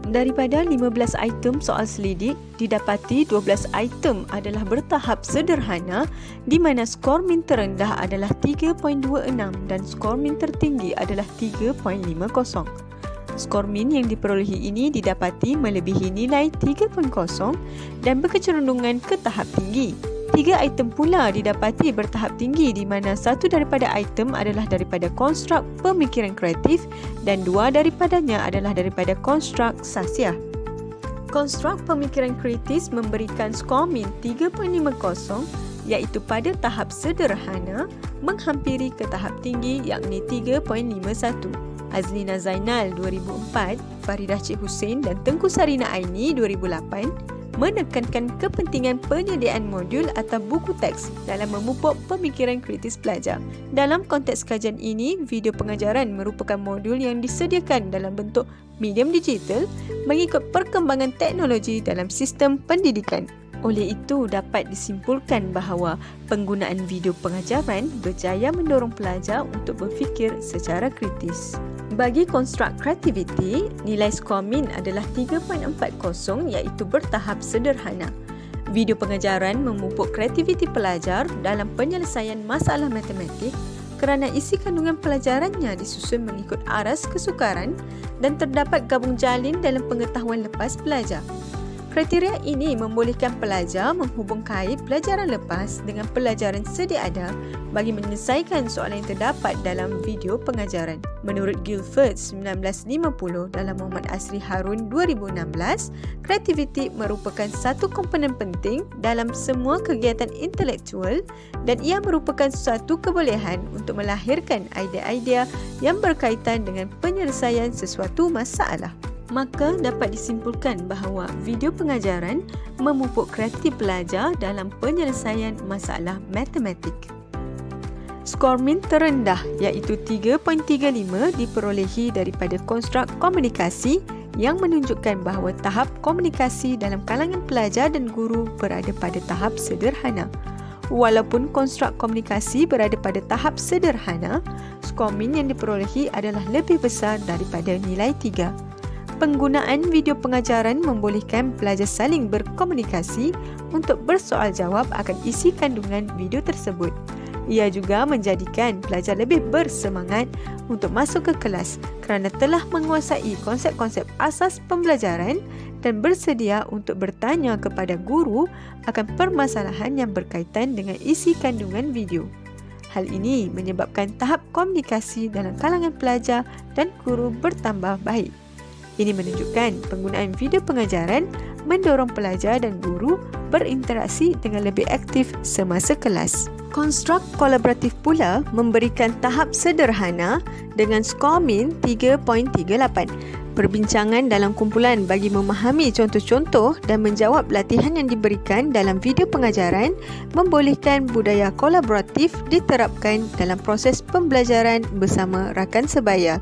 Daripada 15 item soal selidik, didapati 12 item adalah bertahap sederhana di mana skor min terendah adalah 3.26 dan skor min tertinggi adalah 3.50. Skor min yang diperolehi ini didapati melebihi nilai 3.0 dan berkecenderungan ke tahap tinggi. 3 item pula didapati bertahap tinggi di mana 1 daripada item adalah daripada konstruk pemikiran kreatif dan 2 daripadanya adalah daripada konstruk sasiah. Konstruk pemikiran kritis memberikan skor min 3.50 iaitu pada tahap sederhana menghampiri ke tahap tinggi yakni 3.51. Azlina Zainal 2004, Faridah Cik Hussein dan Tengku Sarina Aini 2008 menekankan kepentingan penyediaan modul atau buku teks dalam memupuk pemikiran kritis pelajar. Dalam konteks kajian ini, video pengajaran merupakan modul yang disediakan dalam bentuk medium digital mengikut perkembangan teknologi dalam sistem pendidikan. Oleh itu, dapat disimpulkan bahawa penggunaan video pengajaran berjaya mendorong pelajar untuk berfikir secara kritis. Bagi konstruk kreativiti, nilai skor min adalah 3.40 iaitu bertahap sederhana. Video pengajaran memupuk kreativiti pelajar dalam penyelesaian masalah matematik kerana isi kandungan pelajarannya disusun mengikut aras kesukaran dan terdapat gabung jalin dalam pengetahuan lepas belajar. Kriteria ini membolehkan pelajar menghubung kait pelajaran lepas dengan pelajaran sedia ada bagi menyelesaikan soalan yang terdapat dalam video pengajaran. Menurut Guilford 1950 dalam Muhammad Asri Harun 2016, kreativiti merupakan satu komponen penting dalam semua kegiatan intelektual dan ia merupakan suatu kebolehan untuk melahirkan idea-idea yang berkaitan dengan penyelesaian sesuatu masalah. Maka dapat disimpulkan bahawa video pengajaran memupuk kreatif pelajar dalam penyelesaian masalah matematik. Skor min terendah iaitu 3.35 diperolehi daripada konstruk komunikasi yang menunjukkan bahawa tahap komunikasi dalam kalangan pelajar dan guru berada pada tahap sederhana. Walaupun konstruk komunikasi berada pada tahap sederhana, skor min yang diperolehi adalah lebih besar daripada nilai 3. Penggunaan video pengajaran membolehkan pelajar saling berkomunikasi untuk bersoal jawab akan isi kandungan video tersebut. Ia juga menjadikan pelajar lebih bersemangat untuk masuk ke kelas kerana telah menguasai konsep-konsep asas pembelajaran dan bersedia untuk bertanya kepada guru akan permasalahan yang berkaitan dengan isi kandungan video. Hal ini menyebabkan tahap komunikasi dalam kalangan pelajar dan guru bertambah baik. Ini menunjukkan penggunaan video pengajaran mendorong pelajar dan guru berinteraksi dengan lebih aktif semasa kelas. Konstruk kolaboratif pula memberikan tahap sederhana dengan skor min 3.38. Perbincangan dalam kumpulan bagi memahami contoh-contoh dan menjawab latihan yang diberikan dalam video pengajaran membolehkan budaya kolaboratif diterapkan dalam proses pembelajaran bersama rakan sebaya.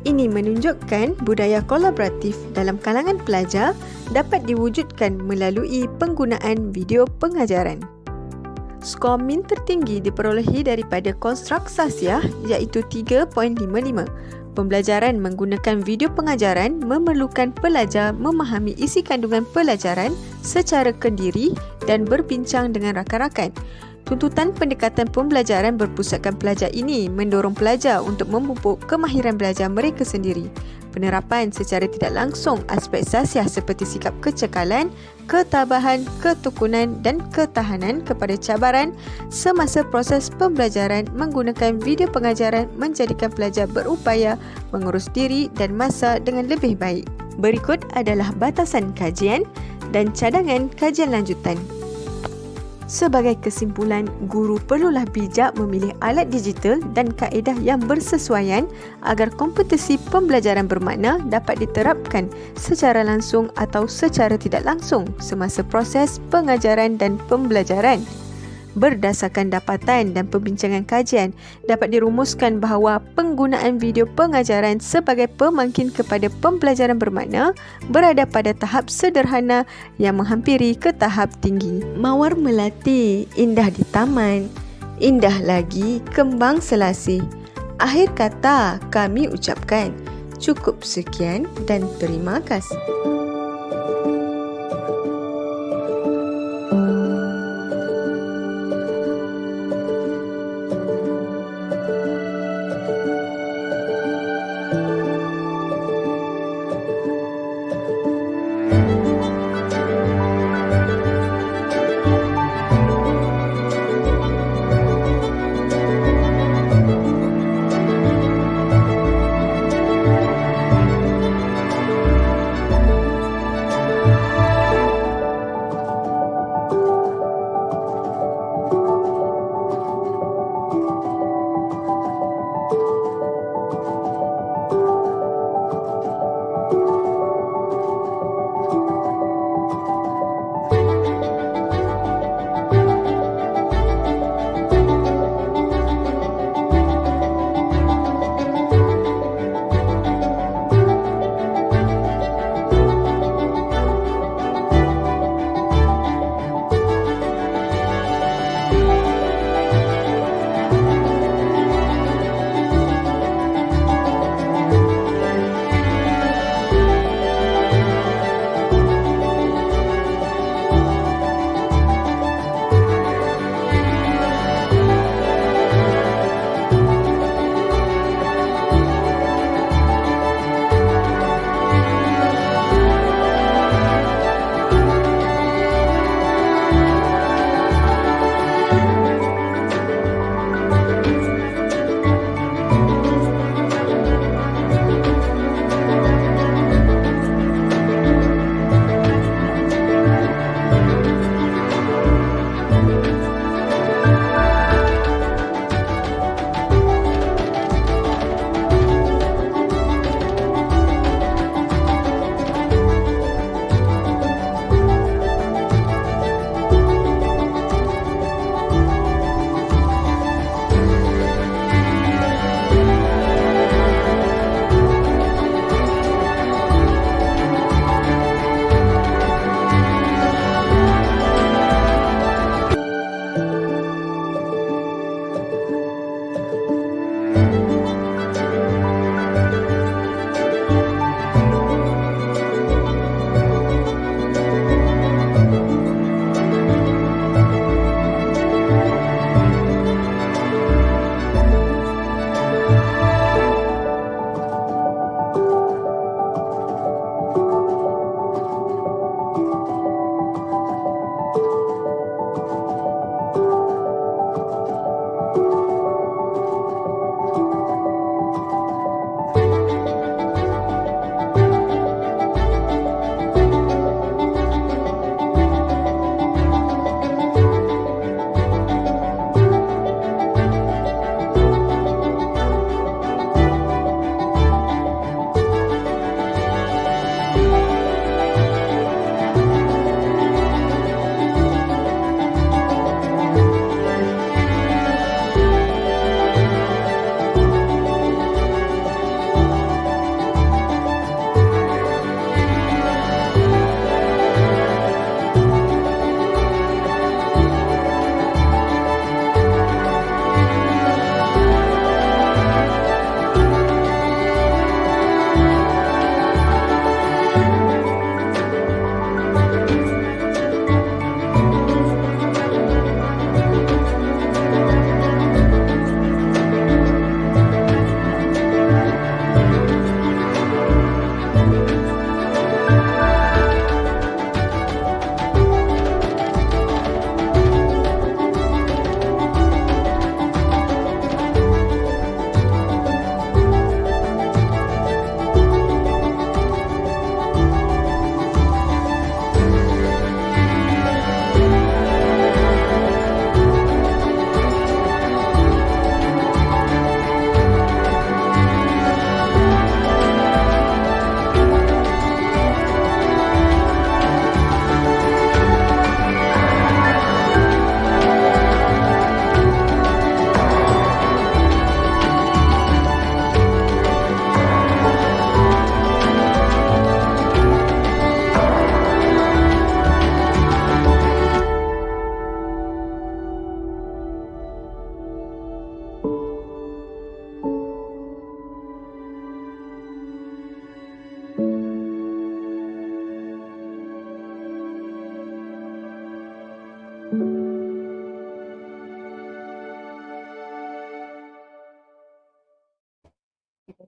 Ini menunjukkan budaya kolaboratif dalam kalangan pelajar dapat diwujudkan melalui penggunaan video pengajaran. Skor min tertinggi diperolehi daripada konstruk sasiah iaitu 3.55. Pembelajaran menggunakan video pengajaran memerlukan pelajar memahami isi kandungan pelajaran secara kendiri dan berbincang dengan rakan-rakan. Tuntutan pendekatan pembelajaran berpusatkan pelajar ini mendorong pelajar untuk memupuk kemahiran belajar mereka sendiri. Penerapan secara tidak langsung aspek sasiah seperti sikap kecekalan, ketabahan, ketukunan dan ketahanan kepada cabaran semasa proses pembelajaran menggunakan video pengajaran menjadikan pelajar berupaya mengurus diri dan masa dengan lebih baik. Berikut adalah batasan kajian dan cadangan kajian lanjutan. Sebagai kesimpulan, guru perlulah bijak memilih alat digital dan kaedah yang bersesuaian agar kompetisi pembelajaran bermakna dapat diterapkan secara langsung atau secara tidak langsung semasa proses pengajaran dan pembelajaran. Berdasarkan dapatan dan perbincangan kajian, dapat dirumuskan bahawa penggunaan video pengajaran sebagai pemangkin kepada pembelajaran bermakna berada pada tahap sederhana yang menghampiri ke tahap tinggi. Mawar melati, indah di taman, indah lagi kembang selasih. Akhir kata kami ucapkan, cukup sekian dan terima kasih.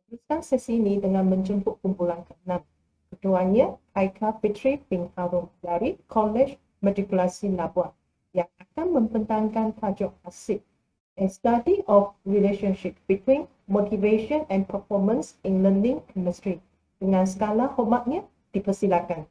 Teruskan sesi ini dengan menjemput kumpulan ke-6. Ketuanya Aika Fitri bin Harun dari Kolej Matrikulasi Labuan yang akan membentangkan tajuk ASIP, A Study of Relationship Between Motivation and Performance in Learning Chemistry. Dengan skala hormatnya, dipersilakan.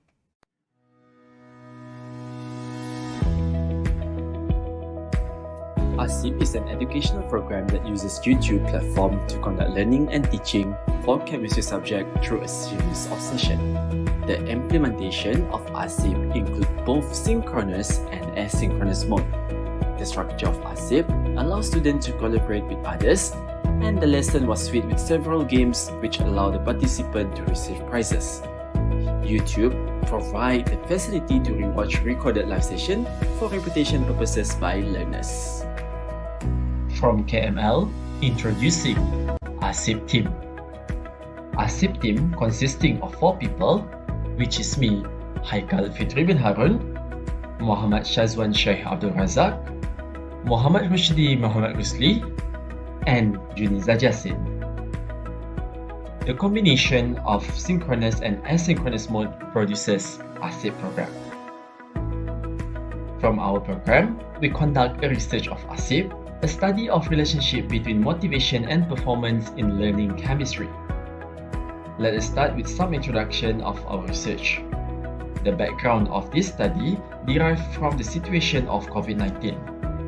ASIP is an educational program that uses YouTube platform to conduct learning and teaching for chemistry subject through a series of sessions. The implementation of ASIP includes both synchronous and asynchronous mode. The structure of ASIP allows students to collaborate with others, and the lesson was filled with several games which allow the participant to receive prizes. YouTube provide the facility to rewatch recorded live session for reputation purposes by learners. From KML, introducing ASIP team. ASIP team consisting of 4 people, which is me, Haikal Fitri bin Harun, Muhammad Shazwan Sheikh Abdul Razak, Muhammad Rushdi Muhammad Rusli, and Juniza Jasin. The combination of synchronous and asynchronous mode produces ASIP program. From our program, we conduct a research of ASIP, a study of relationship between motivation and performance in learning chemistry. Let us start with some introduction of our research. The background of this study derived from the situation of COVID-19.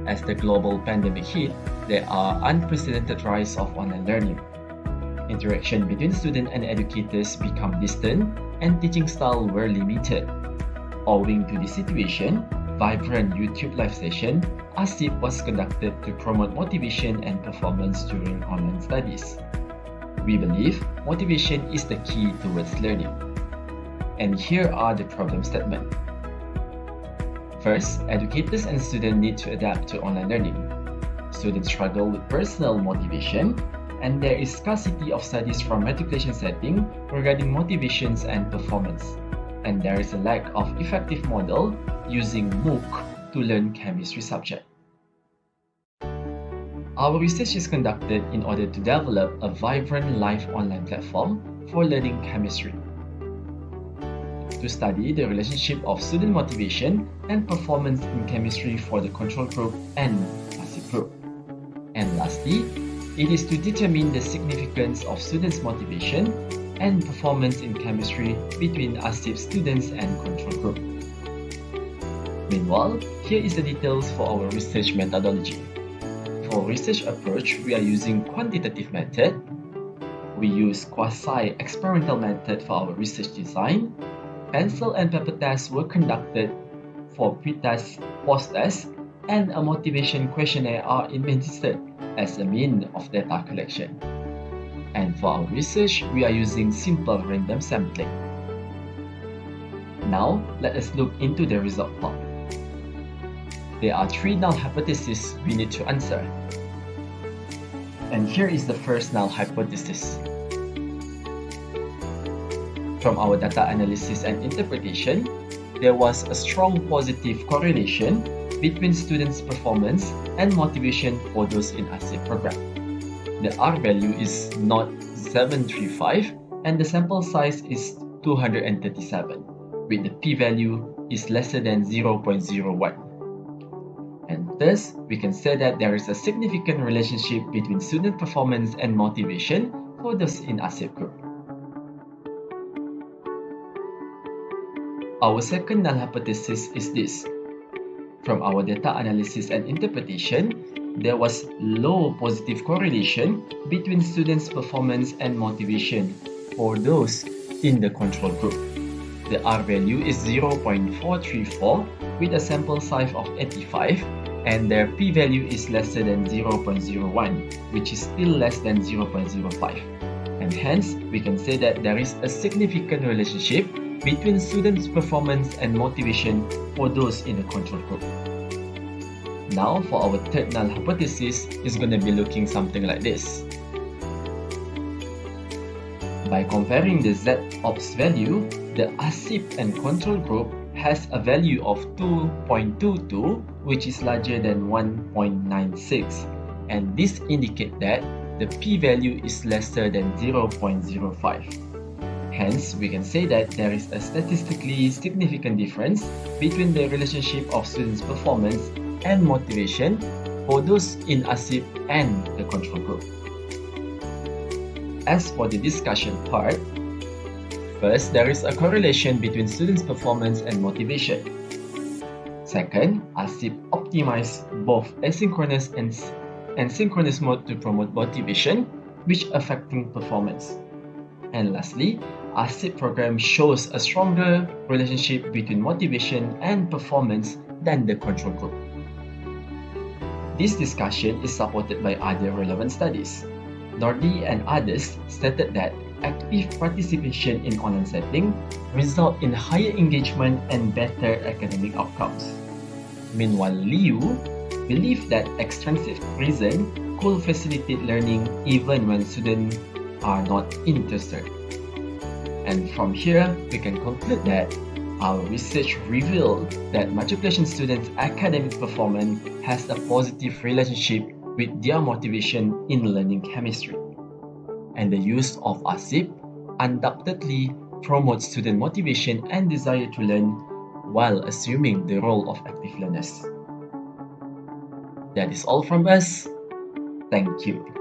As the global pandemic hit, there are unprecedented rise of online learning. Interaction between students and educators become distant and teaching style were limited. Owing to this situation, vibrant YouTube live session, ASIP was conducted to promote motivation and performance during online studies. We believe motivation is the key towards learning. And here are the problem statement. First, educators and students need to adapt to online learning. Students struggle with personal motivation, and there is scarcity of studies from matriculation setting regarding motivations and performance. And there is a lack of effective model using MOOC to learn chemistry subject. Our research is conducted in order to develop a vibrant live online platform for learning chemistry. To study the relationship of student motivation and performance in chemistry for the control group and ASIP group. And lastly, it is to determine the significance of students' motivation and performance in chemistry between ASIP students and control group. Meanwhile, here is the details for our research methodology. For research approach, we are using quantitative method. We use quasi-experimental method for our research design. Pencil and paper tests were conducted for pre-test, post-test, and a motivation questionnaire are administered as a mean of data collection. And for our research, we are using simple random sampling. Now, let us look into the result plot. There are 3 null hypotheses we need to answer. And here is the first null hypothesis. From our data analysis and interpretation, there was a strong positive correlation between students' performance and motivation for those in ASIP program. The R value is not 735 and the sample size is 237, with the P value is lesser than 0.01. And thus, we can say that there is a significant relationship between student performance and motivation for those in ASIP group. Our second null hypothesis is this. From our data analysis and interpretation, there was low positive correlation between students' performance and motivation for those in the control group. The R value is 0.434 with a sample size of 85, and their P value is lesser than 0.01, which is still less than 0.05. And hence, we can say that there is a significant relationship between students' performance and motivation for those in the control group. Now, for our third null hypothesis, is going to be looking something like this. By comparing the Z-ops value, the ASIP and control group has a value of 2.22, which is larger than 1.96. And this indicates that the p-value is lesser than 0.05. Hence, we can say that there is a statistically significant difference between the relationship of students' performance and motivation for those in ASIP and the control group. As for the discussion part, first, there is a correlation between students' performance and motivation. Second, ASIP optimize both asynchronous and synchronous mode to promote motivation, which affecting performance. And lastly, ASIP program shows a stronger relationship between motivation and performance than the control group. This discussion is supported by other relevant studies. Nordi and others stated that active participation in online setting result in higher engagement and better academic outcomes. Meanwhile, Liu believed that extrinsic reason could facilitate learning even when students are not interested. And from here, we can conclude that our research revealed that matriculation students' academic performance has a positive relationship with their motivation in learning chemistry. And the use of ASIP undoubtedly promotes student motivation and desire to learn while assuming the role of active learners. That is all from us. Thank you.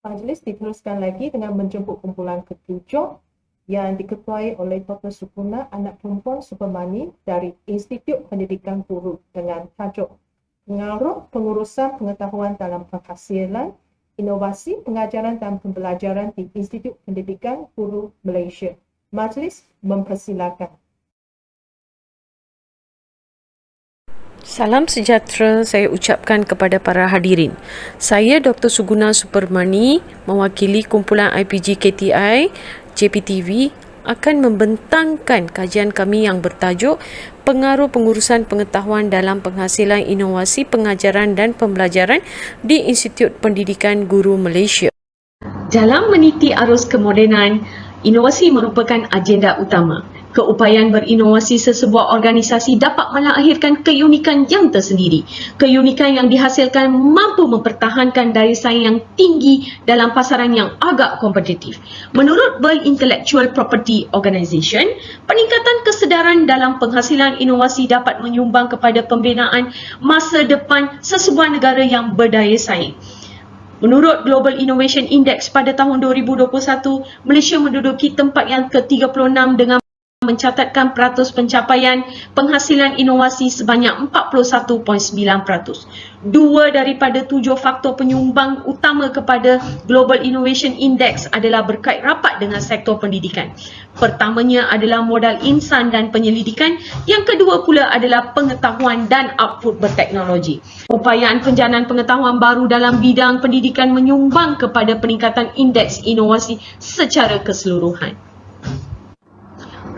Majlis diteruskan lagi dengan menjemput kumpulan ke-7 yang diketuai oleh Dr. Sukuna Anak Perempuan Supermani dari Institut Pendidikan Guru dengan tajuk Pengaruh Pengurusan Pengetahuan dalam Penghasilan, Inovasi Pengajaran dan Pembelajaran di Institut Pendidikan Guru Malaysia. Majlis mempersilakan. Salam sejahtera saya ucapkan kepada para hadirin. Saya Dr. Suguna Supermani, mewakili kumpulan IPG KTI JPTV akan membentangkan kajian kami yang bertajuk Pengaruh Pengurusan Pengetahuan dalam Penghasilan, Inovasi Pengajaran dan Pembelajaran di Institut Pendidikan Guru Malaysia. Dalam meniti arus kemodenan, inovasi merupakan agenda utama. Keupayaan berinovasi sesebuah organisasi dapat melahirkan keunikan yang tersendiri. Keunikan yang dihasilkan mampu mempertahankan daya saing yang tinggi dalam pasaran yang agak kompetitif. Menurut World Intellectual Property Organization, peningkatan kesedaran dalam penghasilan inovasi dapat menyumbang kepada pembinaan masa depan sesebuah negara yang berdaya saing. Menurut Global Innovation Index pada tahun 2021, Malaysia menduduki tempat yang ke-36 dengan mencatatkan peratus pencapaian penghasilan inovasi sebanyak 41.9%. Dua daripada 7 faktor penyumbang utama kepada Global Innovation Index adalah berkait rapat dengan sektor pendidikan. Pertamanya adalah modal insan dan penyelidikan, yang kedua pula adalah pengetahuan dan output berteknologi. Upayaan penjanaan pengetahuan baru dalam bidang pendidikan menyumbang kepada peningkatan indeks inovasi secara keseluruhan.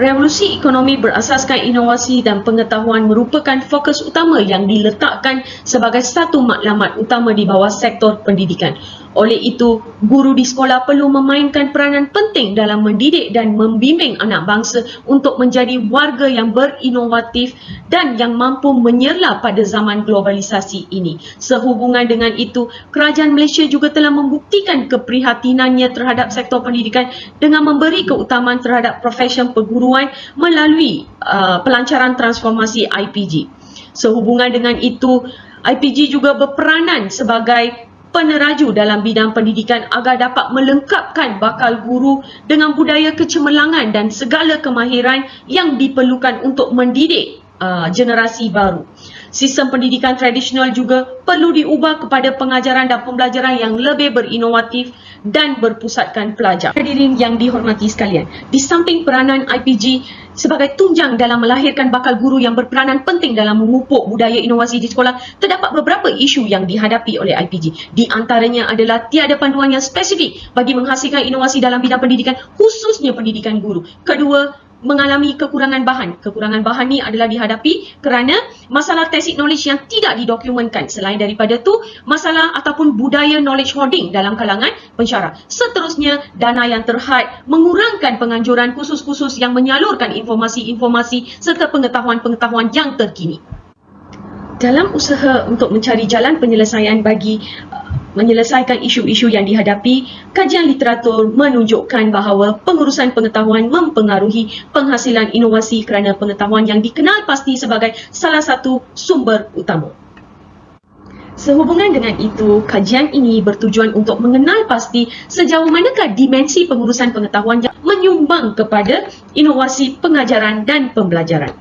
Revolusi ekonomi berasaskan inovasi dan pengetahuan merupakan fokus utama yang diletakkan sebagai satu matlamat utama di bawah sektor pendidikan. Oleh itu, guru di sekolah perlu memainkan peranan penting dalam mendidik dan membimbing anak bangsa untuk menjadi warga yang berinovatif dan yang mampu menyerlah pada zaman globalisasi ini. Sehubungan dengan itu, kerajaan Malaysia juga telah membuktikan keprihatinannya terhadap sektor pendidikan dengan memberi keutamaan terhadap profesion perguruan melalui pelancaran transformasi IPG. Sehubungan dengan itu, IPG juga berperanan sebagai peneraju dalam bidang pendidikan agar dapat melengkapkan bakal guru dengan budaya kecemerlangan dan segala kemahiran yang diperlukan untuk mendidik generasi baru. Sistem pendidikan tradisional juga perlu diubah kepada pengajaran dan pembelajaran yang lebih berinovatif dan berpusatkan pelajar. Hadirin yang dihormati sekalian, di samping peranan IPG sebagai tunjang dalam melahirkan bakal guru yang berperanan penting dalam memupuk budaya inovasi di sekolah, terdapat beberapa isu yang dihadapi oleh IPG. Di antaranya adalah tiada panduan yang spesifik bagi menghasilkan inovasi dalam bidang pendidikan, khususnya pendidikan guru. Kedua, mengalami kekurangan bahan. Kekurangan bahan ni adalah dihadapi kerana masalah tacit knowledge yang tidak didokumentkan. Selain daripada tu, masalah ataupun budaya knowledge hoarding dalam kalangan pensyarah. Seterusnya, dana yang terhad, mengurangkan penganjuran khusus-khusus yang menyalurkan informasi-informasi serta pengetahuan-pengetahuan yang terkini. Dalam usaha untuk mencari jalan penyelesaian bagi menyelesaikan isu-isu yang dihadapi, kajian literatur menunjukkan bahawa pengurusan pengetahuan mempengaruhi penghasilan inovasi kerana pengetahuan yang dikenal pasti sebagai salah satu sumber utama. Sehubungan dengan itu, kajian ini bertujuan untuk mengenal pasti sejauh manakah dimensi pengurusan pengetahuan yang menyumbang kepada inovasi pengajaran dan pembelajaran.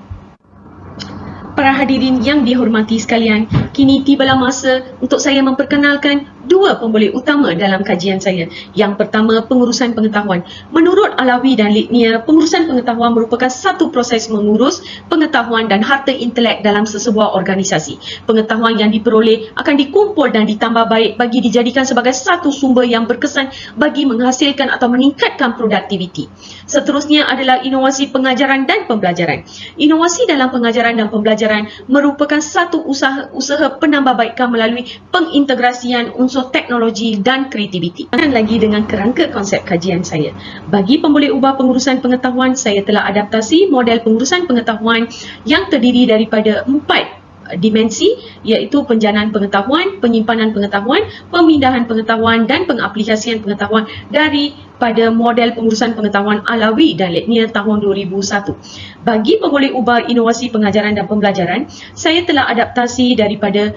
Para hadirin yang dihormati sekalian, kini tibalah masa untuk saya memperkenalkan dua pemboleh utama dalam kajian saya. Yang pertama, pengurusan pengetahuan. Menurut Alawi dan Litnia, pengurusan pengetahuan merupakan satu proses mengurus pengetahuan dan harta intelek dalam sesebuah organisasi. Pengetahuan yang diperoleh akan dikumpul dan ditambah baik bagi dijadikan sebagai satu sumber yang berkesan bagi menghasilkan atau meningkatkan produktiviti. Seterusnya adalah inovasi pengajaran dan pembelajaran. Inovasi dalam pengajaran dan pembelajaran merupakan satu usaha penambahbaikan melalui pengintegrasian unsur teknologi dan kreativiti. Dan lagi dengan kerangka konsep kajian saya. Bagi pemboleh ubah pengurusan pengetahuan, saya telah adaptasi model pengurusan pengetahuan yang terdiri daripada 4 dimensi, iaitu penjanaan pengetahuan, penyimpanan pengetahuan, pemindahan pengetahuan dan pengaplikasian pengetahuan daripada model pengurusan pengetahuan Alawi dan Letnia tahun 2001. Bagi pengoleh ubah inovasi pengajaran dan pembelajaran, saya telah adaptasi daripada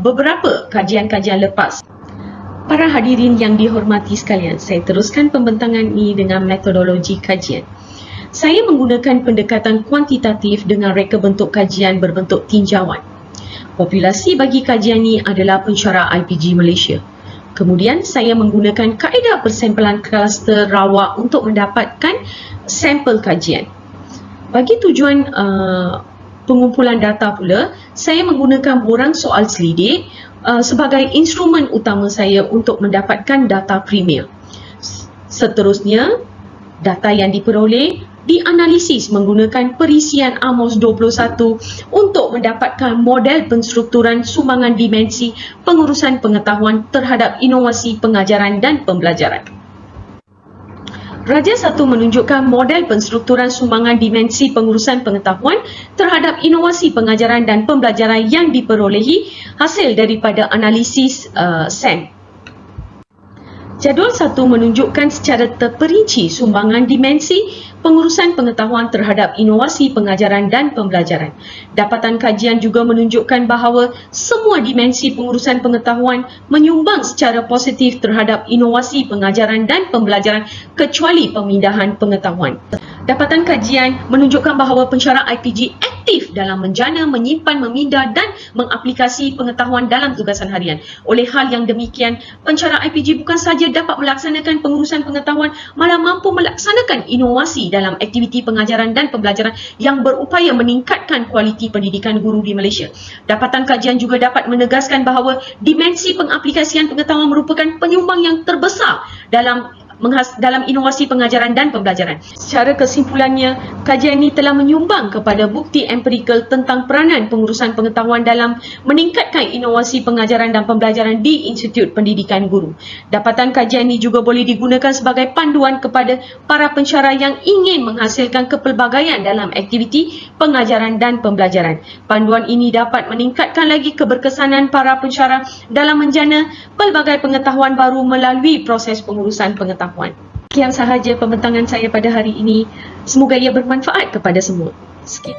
beberapa kajian-kajian lepas. Para hadirin yang dihormati sekalian, saya teruskan pembentangan ini dengan metodologi kajian. Saya menggunakan pendekatan kuantitatif dengan reka bentuk kajian berbentuk tinjauan. Populasi bagi kajian ini adalah pensyarah IPG Malaysia. Kemudian saya menggunakan kaedah persampalan kluster rawak untuk mendapatkan sampel kajian. Bagi tujuan pengumpulan data pula, saya menggunakan borang soal selidik sebagai instrumen utama saya untuk mendapatkan data premier. Seterusnya, data yang diperoleh dianalisis menggunakan perisian Amos 21 untuk mendapatkan model penstrukturan sumbangan dimensi pengurusan pengetahuan terhadap inovasi pengajaran dan pembelajaran. Raja 1 menunjukkan model penstrukturan sumbangan dimensi pengurusan pengetahuan terhadap inovasi pengajaran dan pembelajaran yang diperolehi hasil daripada analisis SEM. Jadual 1 menunjukkan secara terperinci sumbangan dimensi pengurusan pengetahuan terhadap inovasi pengajaran dan pembelajaran. Dapatan kajian juga menunjukkan bahawa semua dimensi pengurusan pengetahuan menyumbang secara positif terhadap inovasi pengajaran dan pembelajaran kecuali pemindahan pengetahuan. Dapatan kajian menunjukkan bahawa pensyarah IPG aktif dalam menjana, menyimpan, memindah dan mengaplikasi pengetahuan dalam tugasan harian. Oleh hal yang demikian, pensyarah IPG bukan sahaja dapat melaksanakan pengurusan pengetahuan, malah mampu melaksanakan inovasi dalam aktiviti pengajaran dan pembelajaran yang berupaya meningkatkan kualiti pendidikan guru di Malaysia. Dapatan kajian juga dapat menegaskan bahawa dimensi pengaplikasian pengetahuan merupakan penyumbang yang terbesar dalam inovasi pengajaran dan pembelajaran. Secara kesimpulannya, kajian ini telah menyumbang kepada bukti empirikal tentang peranan pengurusan pengetahuan dalam meningkatkan inovasi pengajaran dan pembelajaran di Institut Pendidikan Guru. Dapatan kajian ini juga boleh digunakan sebagai panduan kepada para pensyarah yang ingin menghasilkan kepelbagaian dalam aktiviti pengajaran dan pembelajaran. Panduan ini dapat meningkatkan lagi keberkesanan para pensyarah dalam menjana pelbagai pengetahuan baru melalui proses pengurusan pengetahuan. Sekian sahaja pembentangan saya pada hari ini. Semoga ia bermanfaat kepada semua. Sekian.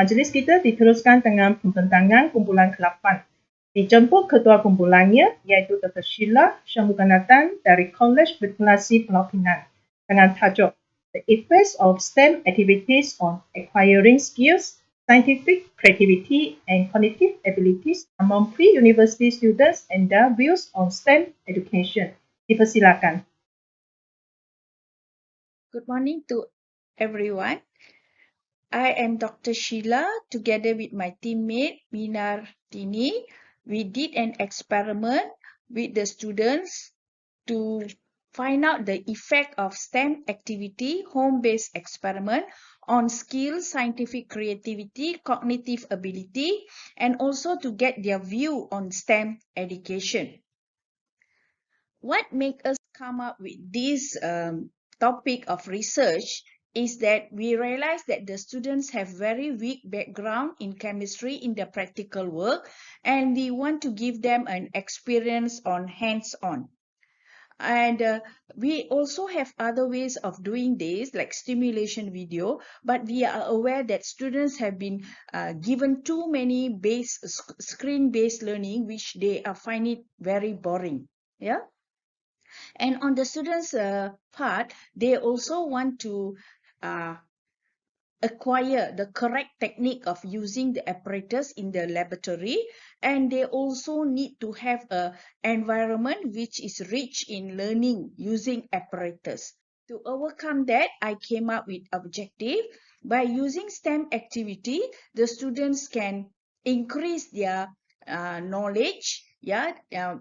majlis kita diteruskan dengan pembentangan kumpulan ke-8. Dijemput ketua kumpulannya iaitu Dr. Sheila Syamuganathan dari Kolej Berkelasi Pulau Pinang dengan tajuk The Effects of STEM Activities on Acquiring Skills, Scientific Creativity and Cognitive Abilities among Pre-University Students and their Views on STEM Education. Dipersilakan. Good morning to everyone. I am Dr. Sheila together with my teammate Minar Tini. We did an experiment with the students to find out the effect of STEM activity, home-based experiment on skills, scientific creativity, cognitive ability, and also to get their view on STEM education. What made us come up with this topic of research is that we realized that the students have very weak background in chemistry in the practical work, and we want to give them an experience on hands-on. And we also have other ways of doing this, like stimulation video, but we are aware that students have been given too many screen-based learning, which they find it very boring. Yeah. And on the students' part, they also want to acquire the correct technique of using the apparatus in the laboratory, and they also need to have an environment which is rich in learning using apparatus. To overcome that, I came up with objective. By using STEM activity, the students can increase their knowledge.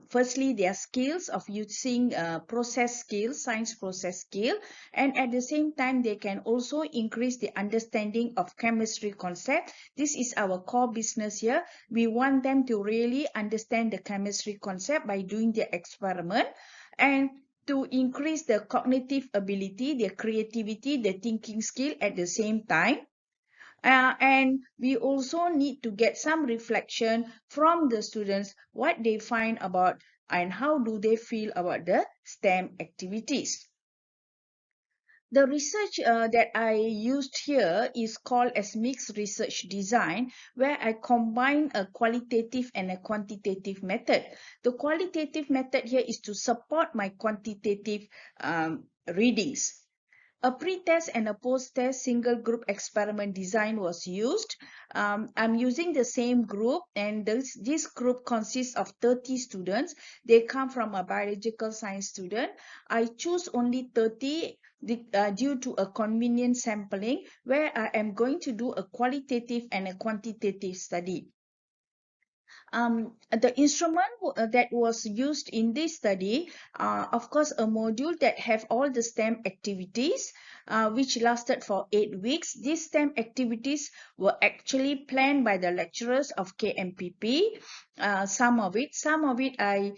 Firstly, their skills of using process skills, science process skill, and at the same time, they can also increase the understanding of chemistry concept. This is our core business here. We want them to really understand the chemistry concept by doing the experiment, and to increase the cognitive ability, their creativity, the thinking skill at the same time. And we also need to get some reflection from the students, what they find about and how do they feel about the STEM activities. The research that I used here is called as mixed research design, where I combine a qualitative and a quantitative method. The qualitative method here is to support my quantitative readings. A pre-test and a post-test single group experiment design was used. I'm using the same group, and this group consists of 30 students. They come from a biological science student. I choose only 30 due to a convenient sampling, where I am going to do a qualitative and a quantitative study. The instrument that was used in this study, of course, a module that have all the STEM activities, which lasted for 8 weeks. These STEM activities were actually planned by the lecturers of KMPP. Some of it I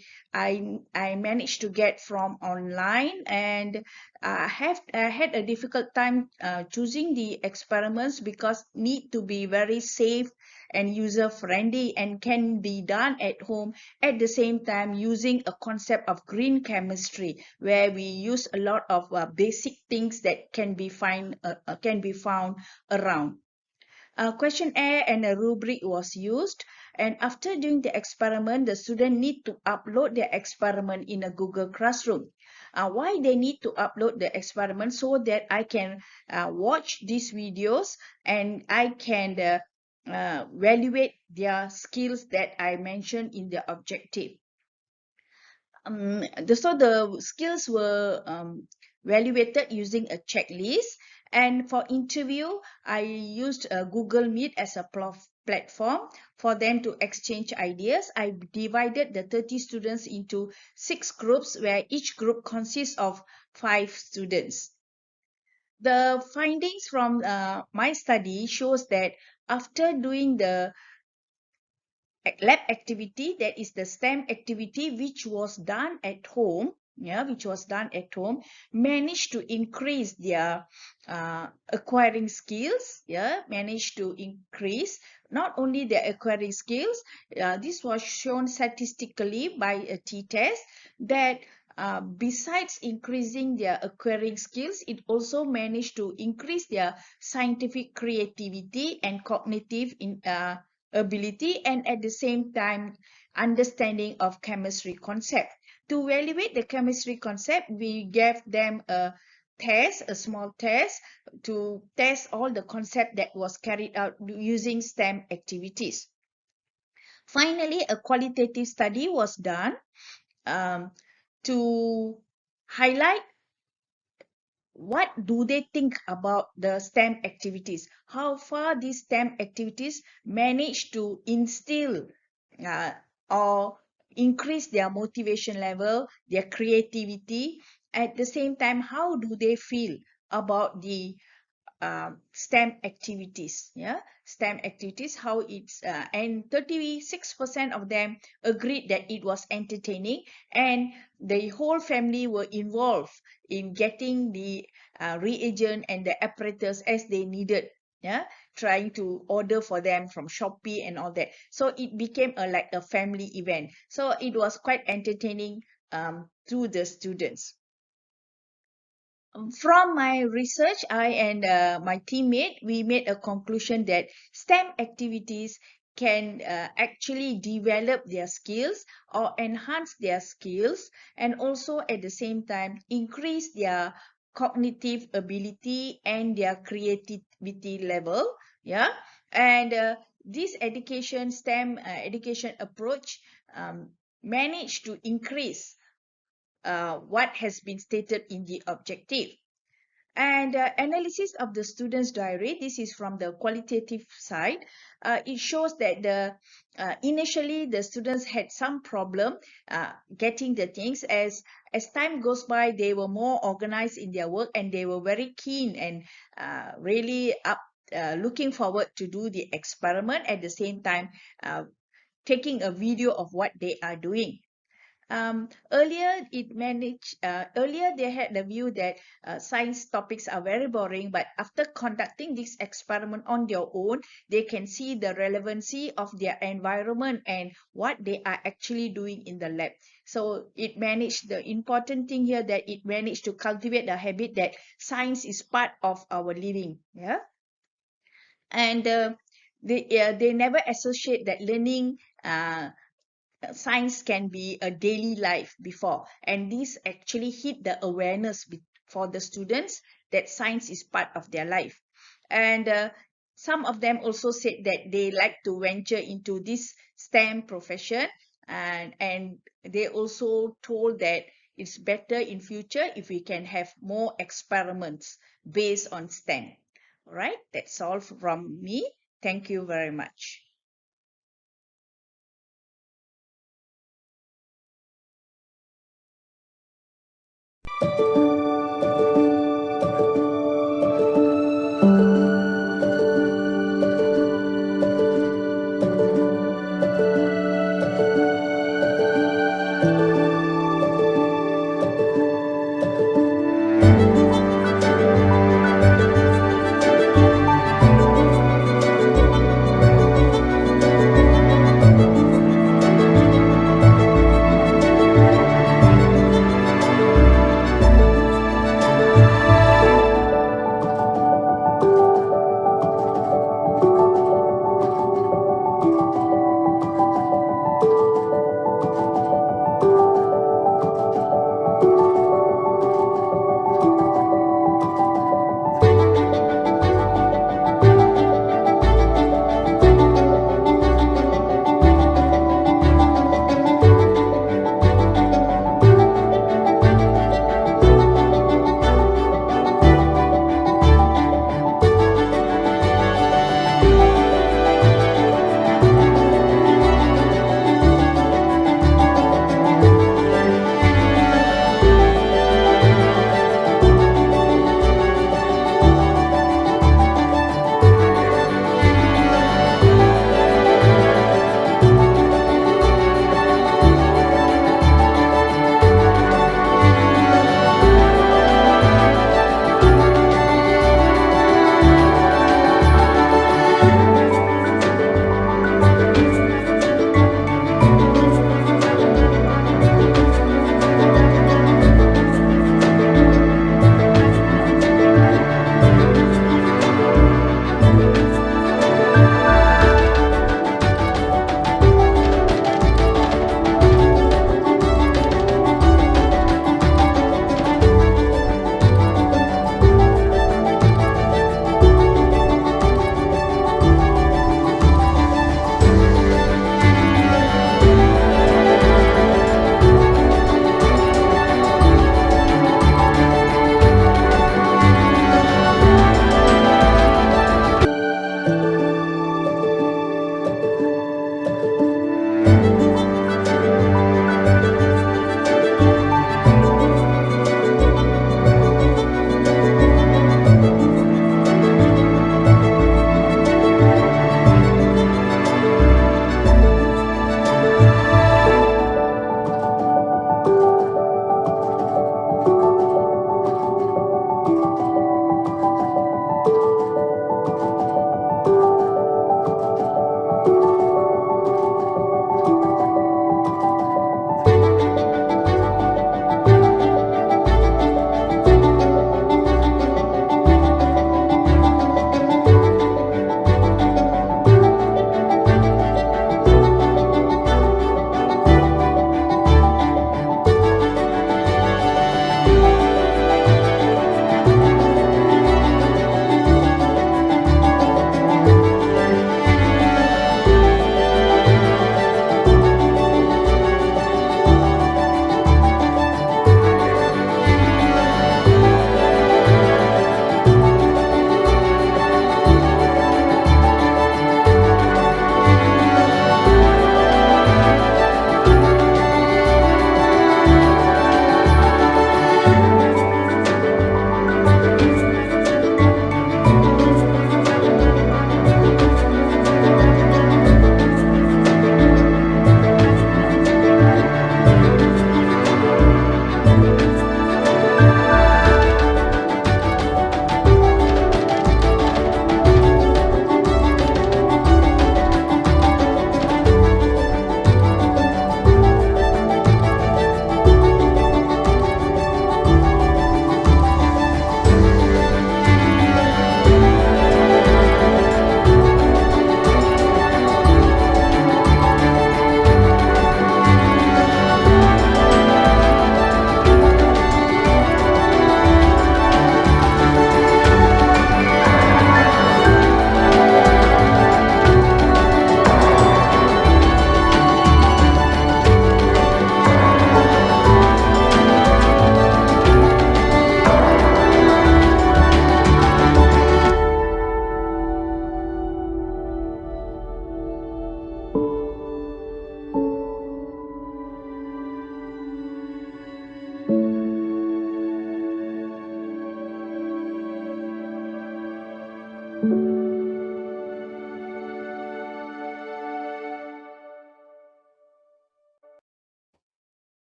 managed to get from online, and I had a difficult time choosing the experiments because need to be very safe and user-friendly and can be done at home, at the same time using a concept of green chemistry, where we use a lot of basic things that can be found around. A questionnaire and a rubric was used, and after doing the experiment, the student need to upload their experiment in a Google Classroom. Why they need to upload the experiment? So that I can watch these videos and I can evaluate their skills that I mentioned in the objective. So the skills were evaluated using a checklist, and for interview, I used Google Meet as a platform for them to exchange ideas. I divided the 30 students into 6 groups, where each group consists of 5 students. The findings from my study shows that after doing the lab activity, that is the STEM activity, which was done at home, managed to increase their acquiring skills, managed to increase not only their acquiring skills, this was shown statistically by a t-test, that besides increasing their acquiring skills, it also managed to increase their scientific creativity and cognitive ability, and at the same time understanding of chemistry concept. To evaluate the chemistry concept, we gave them a small test to test all the concept that was carried out using STEM activities. Finally, a qualitative study was done to highlight what do they think about the STEM activities, how far these STEM activities manage to instill or increase their motivation level, their creativity. At the same time, how do they feel about the STEM activities, STEM activities, how it's, and 36% of them agreed that it was entertaining, and the whole family were involved in getting the reagent and the apparatus as they needed, trying to order for them from Shopee and all that. So it became like a family event. So it was quite entertaining to the students. From my research, I and my teammate, we made a conclusion that STEM activities can actually develop their skills or enhance their skills, and also at the same time increase their cognitive ability and their creativity level. And this STEM education approach managed to increase what has been stated in the objective. And analysis of the student's diary, this is from the qualitative side. It shows that initially the students had some problem getting the things. As time goes by, they were more organized in their work, and they were very keen and really looking forward to do the experiment, at the same time taking a video of what they are doing. Earlier they had the view that science topics are very boring, but after conducting this experiment on their own, they can see the relevancy of their environment and what they are actually doing in the lab. So it managed, the important thing here, that it managed to cultivate the habit that science is part of our living. And they never associate that learning science can be a daily life before, and this actually hit the awareness for the students that science is part of their life. And some of them also said that they like to venture into this STEM profession, and they also told that it's better in future if we can have more experiments based on STEM. All right, that's all from me. Thank you very much.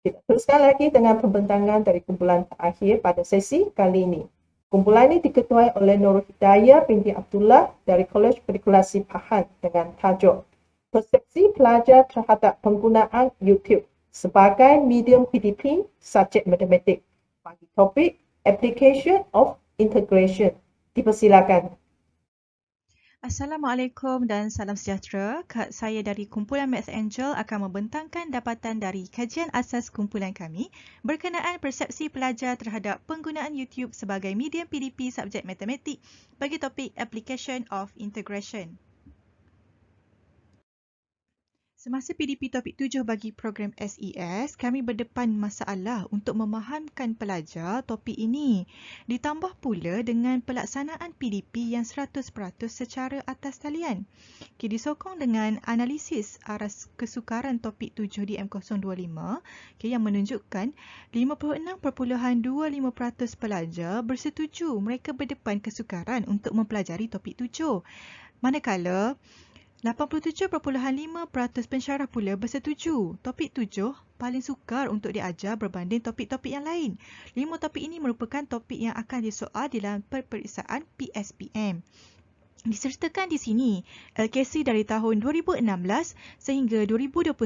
Kita teruskan lagi dengan pembentangan dari kumpulan terakhir pada sesi kali ini. Kumpulan ini diketuai oleh Nurul Hidayah binti Abdullah dari Kolej Matrikulasi Pahang dengan tajuk Persepsi Pelajar Terhadap Penggunaan YouTube sebagai Medium PDP Subjek Matematik bagi topik Application of Integration. Dipersilakan. Assalamualaikum dan salam sejahtera. Saya dari kumpulan Maths Angel akan membentangkan dapatan dari kajian asas kumpulan kami berkenaan persepsi pelajar terhadap penggunaan YouTube sebagai medium PDP subjek matematik bagi topik Application of Integration. Semasa PDP topik 7 bagi program SES, kami berdepan masalah untuk memahamkan pelajar topik ini. Ditambah pula dengan pelaksanaan PDP yang 100% secara atas talian. Disokong dengan analisis aras kesukaran topik 7 di M025 yang menunjukkan 56.25% pelajar bersetuju mereka berdepan kesukaran untuk mempelajari topik 7. Manakala 87.5% pensyarah pula bersetuju topik 7 paling sukar untuk diajar berbanding topik-topik yang lain. 5 topik ini merupakan topik yang akan disoal dalam peperiksaan PSPM. Disertakan di sini LKC dari tahun 2016 sehingga 2021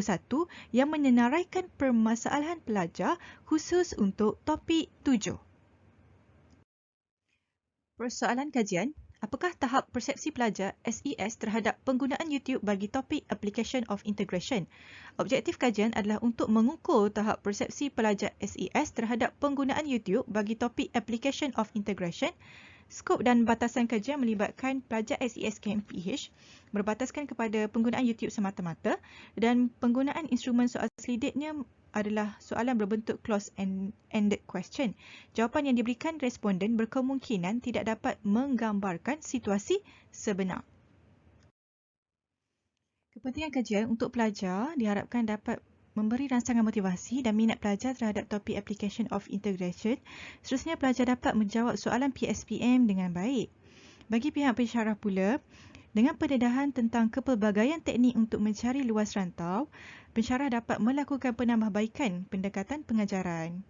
yang menyenaraikan permasalahan pelajar khusus untuk topik 7. Persoalan kajian. Apakah tahap persepsi pelajar SES terhadap penggunaan YouTube bagi topik Application of Integration? Objektif kajian adalah untuk mengukur tahap persepsi pelajar SES terhadap penggunaan YouTube bagi topik Application of Integration. Skop dan batasan kajian melibatkan pelajar SES KMPH berbataskan kepada penggunaan YouTube semata-mata dan penggunaan instrumen soal selidiknya adalah soalan berbentuk close-ended question. Jawapan yang diberikan responden berkemungkinan tidak dapat menggambarkan situasi sebenar. Kepentingan kajian untuk pelajar diharapkan dapat memberi rangsangan motivasi dan minat pelajar terhadap topik Application of Integration. Seterusnya, pelajar dapat menjawab soalan PSPM dengan baik. Bagi pihak pensyarah pula, dengan pendedahan tentang kepelbagaian teknik untuk mencari luas rantau, pensyarah dapat melakukan penambahbaikan pendekatan pengajaran.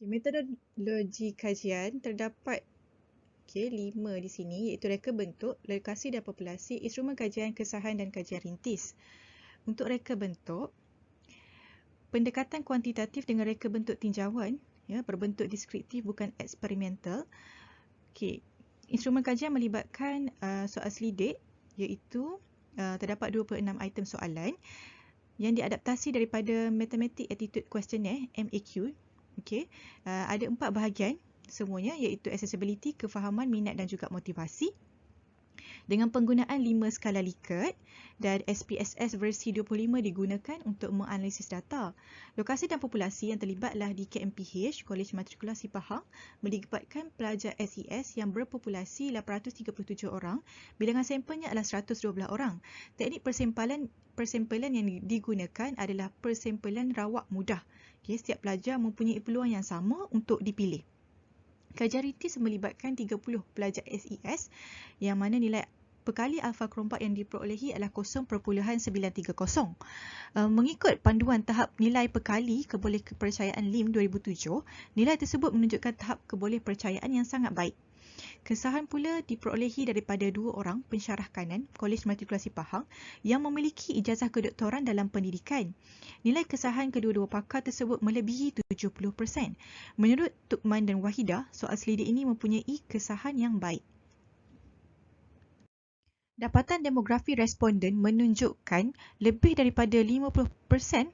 Metodologi kajian terdapat 5 di sini, iaitu reka bentuk, lokasi dan populasi, instrumen kajian kesahan dan kajian rintis. Untuk reka bentuk, pendekatan kuantitatif dengan reka bentuk tinjauan, berbentuk deskriptif bukan eksperimental. Instrumen kajian melibatkan soal selidik, iaitu terdapat 26 item soalan yang diadaptasi daripada Mathematic Attitude Questionnaire MAQ. Ada 4 bahagian semuanya, iaitu accessibility, kefahaman, minat dan juga motivasi. Dengan penggunaan 5 skala Likert dan SPSS versi 25 digunakan untuk menganalisis data. Lokasi dan populasi yang terlibatlah di KMPH, Kolej Matrikulasi Pahang, melibatkan pelajar SES yang berpopulasi 837 orang, bilangan sampelnya adalah 112 orang. Teknik persempelan yang digunakan adalah persempelan rawak mudah. Setiap pelajar mempunyai peluang yang sama untuk dipilih. Kajian rintis melibatkan 30 pelajar SES yang mana nilai perkali alfa keropak yang diperolehi adalah 0.930. Mengikut panduan tahap nilai perkali keboleh kepercayaan LIM 2007, nilai tersebut menunjukkan tahap keboleh percayaan yang sangat baik. Kesahan pula diperolehi daripada 2 orang pensyarah kanan Kolej Matrikulasi Pahang yang memiliki ijazah kedoktoran dalam pendidikan. Nilai kesahan kedua-dua pakar tersebut melebihi 70%. Menurut Tukman dan Wahidah, soal selidik ini mempunyai kesahan yang baik. Dapatan demografi responden menunjukkan lebih daripada 50%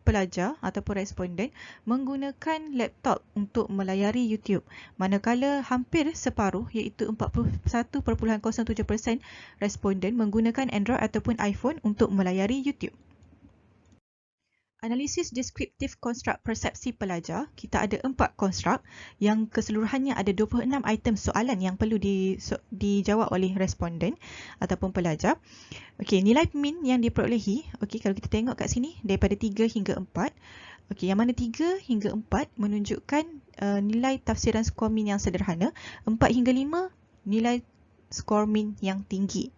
pelajar ataupun responden menggunakan laptop untuk melayari YouTube, manakala hampir separuh iaitu 41.07% responden menggunakan Android ataupun iPhone untuk melayari YouTube. Analisis deskriptif konstruk persepsi pelajar. Kita ada 4 konstruk yang keseluruhannya ada 26 item soalan yang perlu dijawab oleh responden ataupun pelajar. Nilai min yang diperolehi, kalau kita tengok kat sini daripada 3 hingga 4. Yang mana 3 hingga 4 menunjukkan nilai tafsiran skor min yang sederhana. 4 hingga 5 nilai skor min yang tinggi.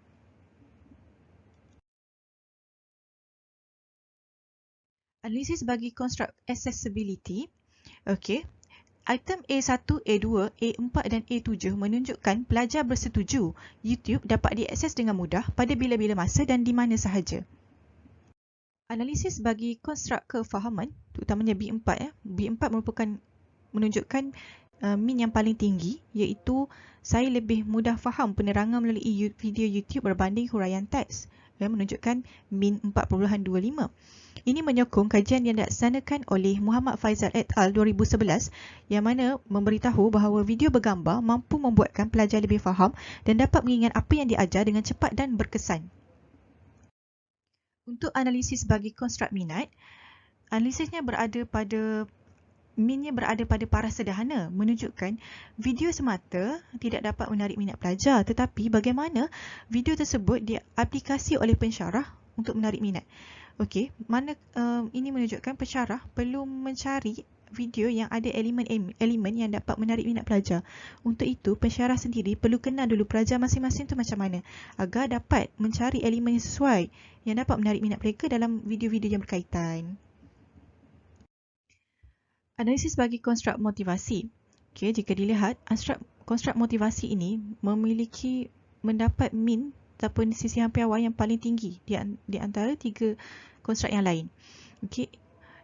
Analisis bagi construct accessibility. Okey. Item A1, A2, A4 dan A7 menunjukkan pelajar bersetuju YouTube dapat diakses dengan mudah pada bila-bila masa dan di mana sahaja. Analisis bagi konstruk kefahaman, terutamanya B4 B4 merupakan menunjukkan min yang paling tinggi, iaitu saya lebih mudah faham penerangan melalui video YouTube berbanding huraian teks, menunjukkan min 4.25. Ini menyokong kajian yang dilaksanakan oleh Muhammad Faizal et al. 2011 yang mana memberitahu bahawa video bergambar mampu membuatkan pelajar lebih faham dan dapat mengingat apa yang diajar dengan cepat dan berkesan. Untuk analisis bagi konstruk minat, analisisnya minnya berada pada paras sederhana, menunjukkan video semata tidak dapat menarik minat pelajar, tetapi bagaimana video tersebut diaplikasi oleh pensyarah untuk menarik minat. Okey, ini menunjukkan pensyarah perlu mencari video yang ada elemen yang dapat menarik minat pelajar. Untuk itu, pensyarah sendiri perlu kenal dulu pelajar masing-masing tu macam mana agar dapat mencari elemen yang sesuai yang dapat menarik minat mereka dalam video-video yang berkaitan. Analisis bagi konstruk motivasi. Okey, jika dilihat, konstruk motivasi ini mendapat min ataupun sisi hampir awal yang paling tinggi di antara tiga konstruk yang lain. Okey,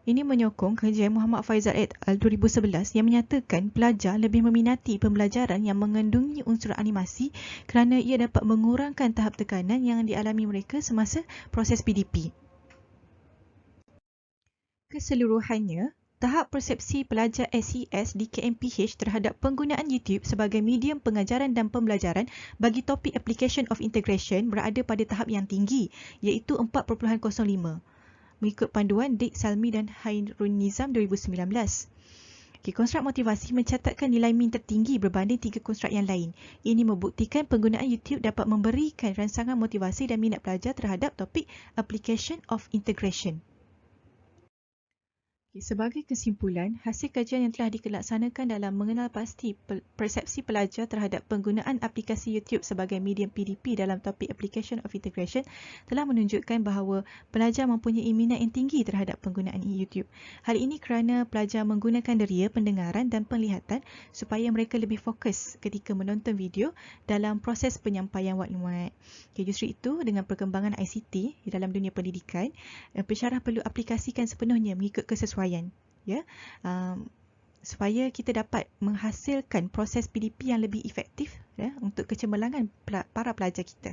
ini menyokong kajian Muhammad Faizal et al. 2011 yang menyatakan pelajar lebih meminati pembelajaran yang mengandungi unsur animasi kerana ia dapat mengurangkan tahap tekanan yang dialami mereka semasa proses PDP. Keseluruhannya, tahap persepsi pelajar SES di KMPH terhadap penggunaan YouTube sebagai medium pengajaran dan pembelajaran bagi topik Application of Integration berada pada tahap yang tinggi, iaitu 4.05, mengikut panduan Dick Salmi dan Hairun Nizam 2019. Konstruk motivasi mencatatkan nilai min tertinggi berbanding tiga konstruk yang lain. Ini membuktikan penggunaan YouTube dapat memberikan rangsangan motivasi dan minat pelajar terhadap topik Application of Integration. Sebagai kesimpulan, hasil kajian yang telah dilaksanakan dalam mengenal pasti persepsi pelajar terhadap penggunaan aplikasi YouTube sebagai medium PDP dalam topik Application of Integration telah menunjukkan bahawa pelajar mempunyai minat yang tinggi terhadap penggunaan YouTube. Hal ini kerana pelajar menggunakan deria pendengaran dan penglihatan supaya mereka lebih fokus ketika menonton video dalam proses penyampaian maklumat. Justru itu, dengan perkembangan ICT di dalam dunia pendidikan, pensyarah perlu aplikasikan sepenuhnya mengikut kesesuaian. Supaya kita dapat menghasilkan proses PDP yang lebih efektif untuk kecemerlangan para pelajar kita.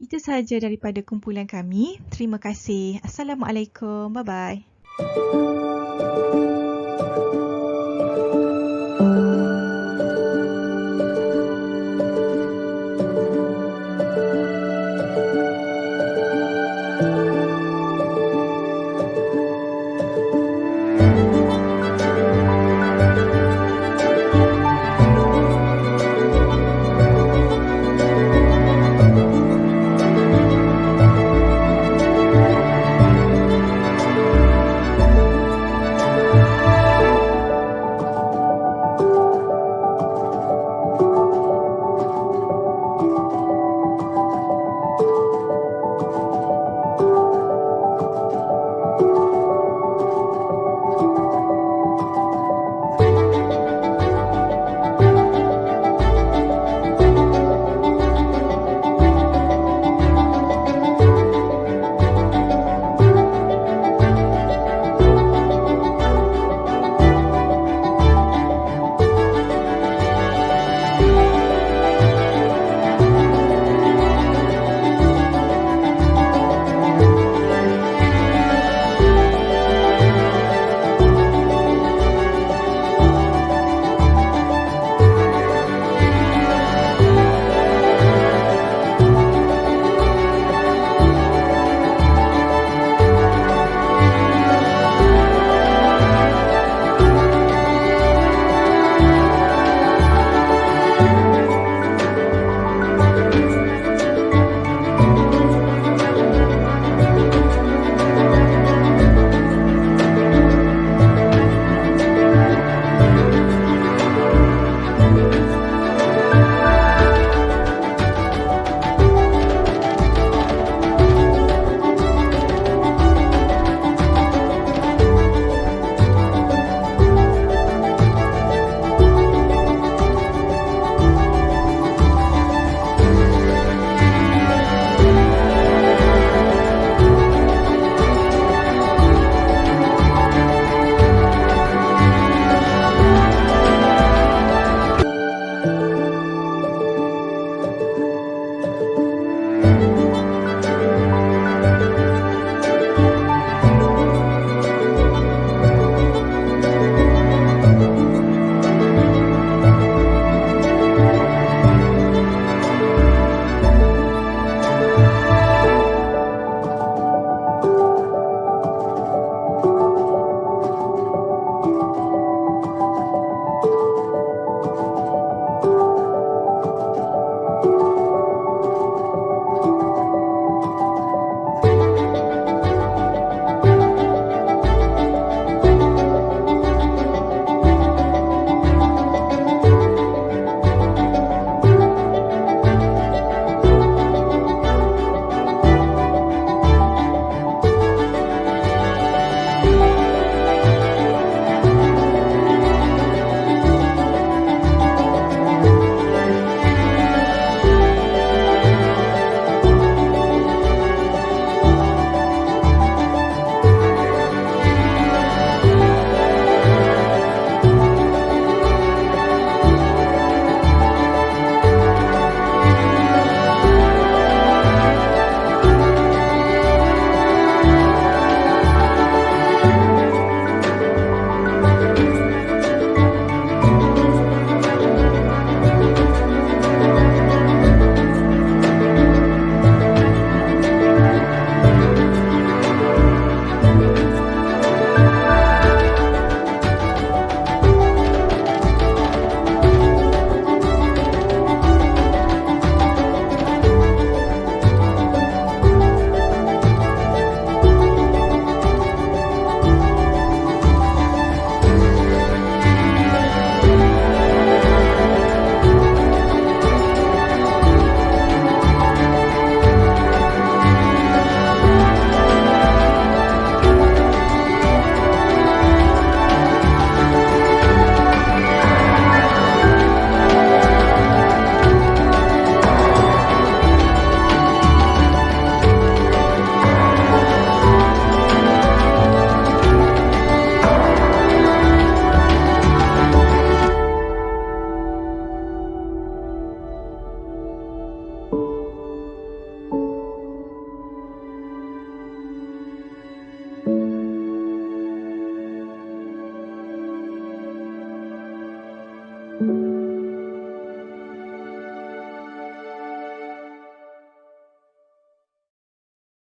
Itu sahaja daripada kumpulan kami. Terima kasih. Assalamualaikum. Bye-bye.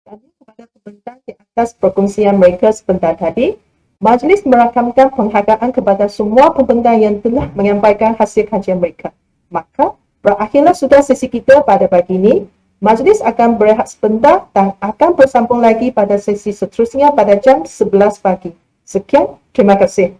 Tanya kepada pembentang di atas perkongsian mereka sebentar tadi. Majlis merakamkan penghargaan kepada semua pembentang yang telah menyampaikan hasil kajian mereka. Maka, berakhirlah sudah sesi kita pada pagi ini. Majlis akan berehat sebentar dan akan bersambung lagi pada sesi seterusnya pada jam 11 pagi. Sekian, terima kasih.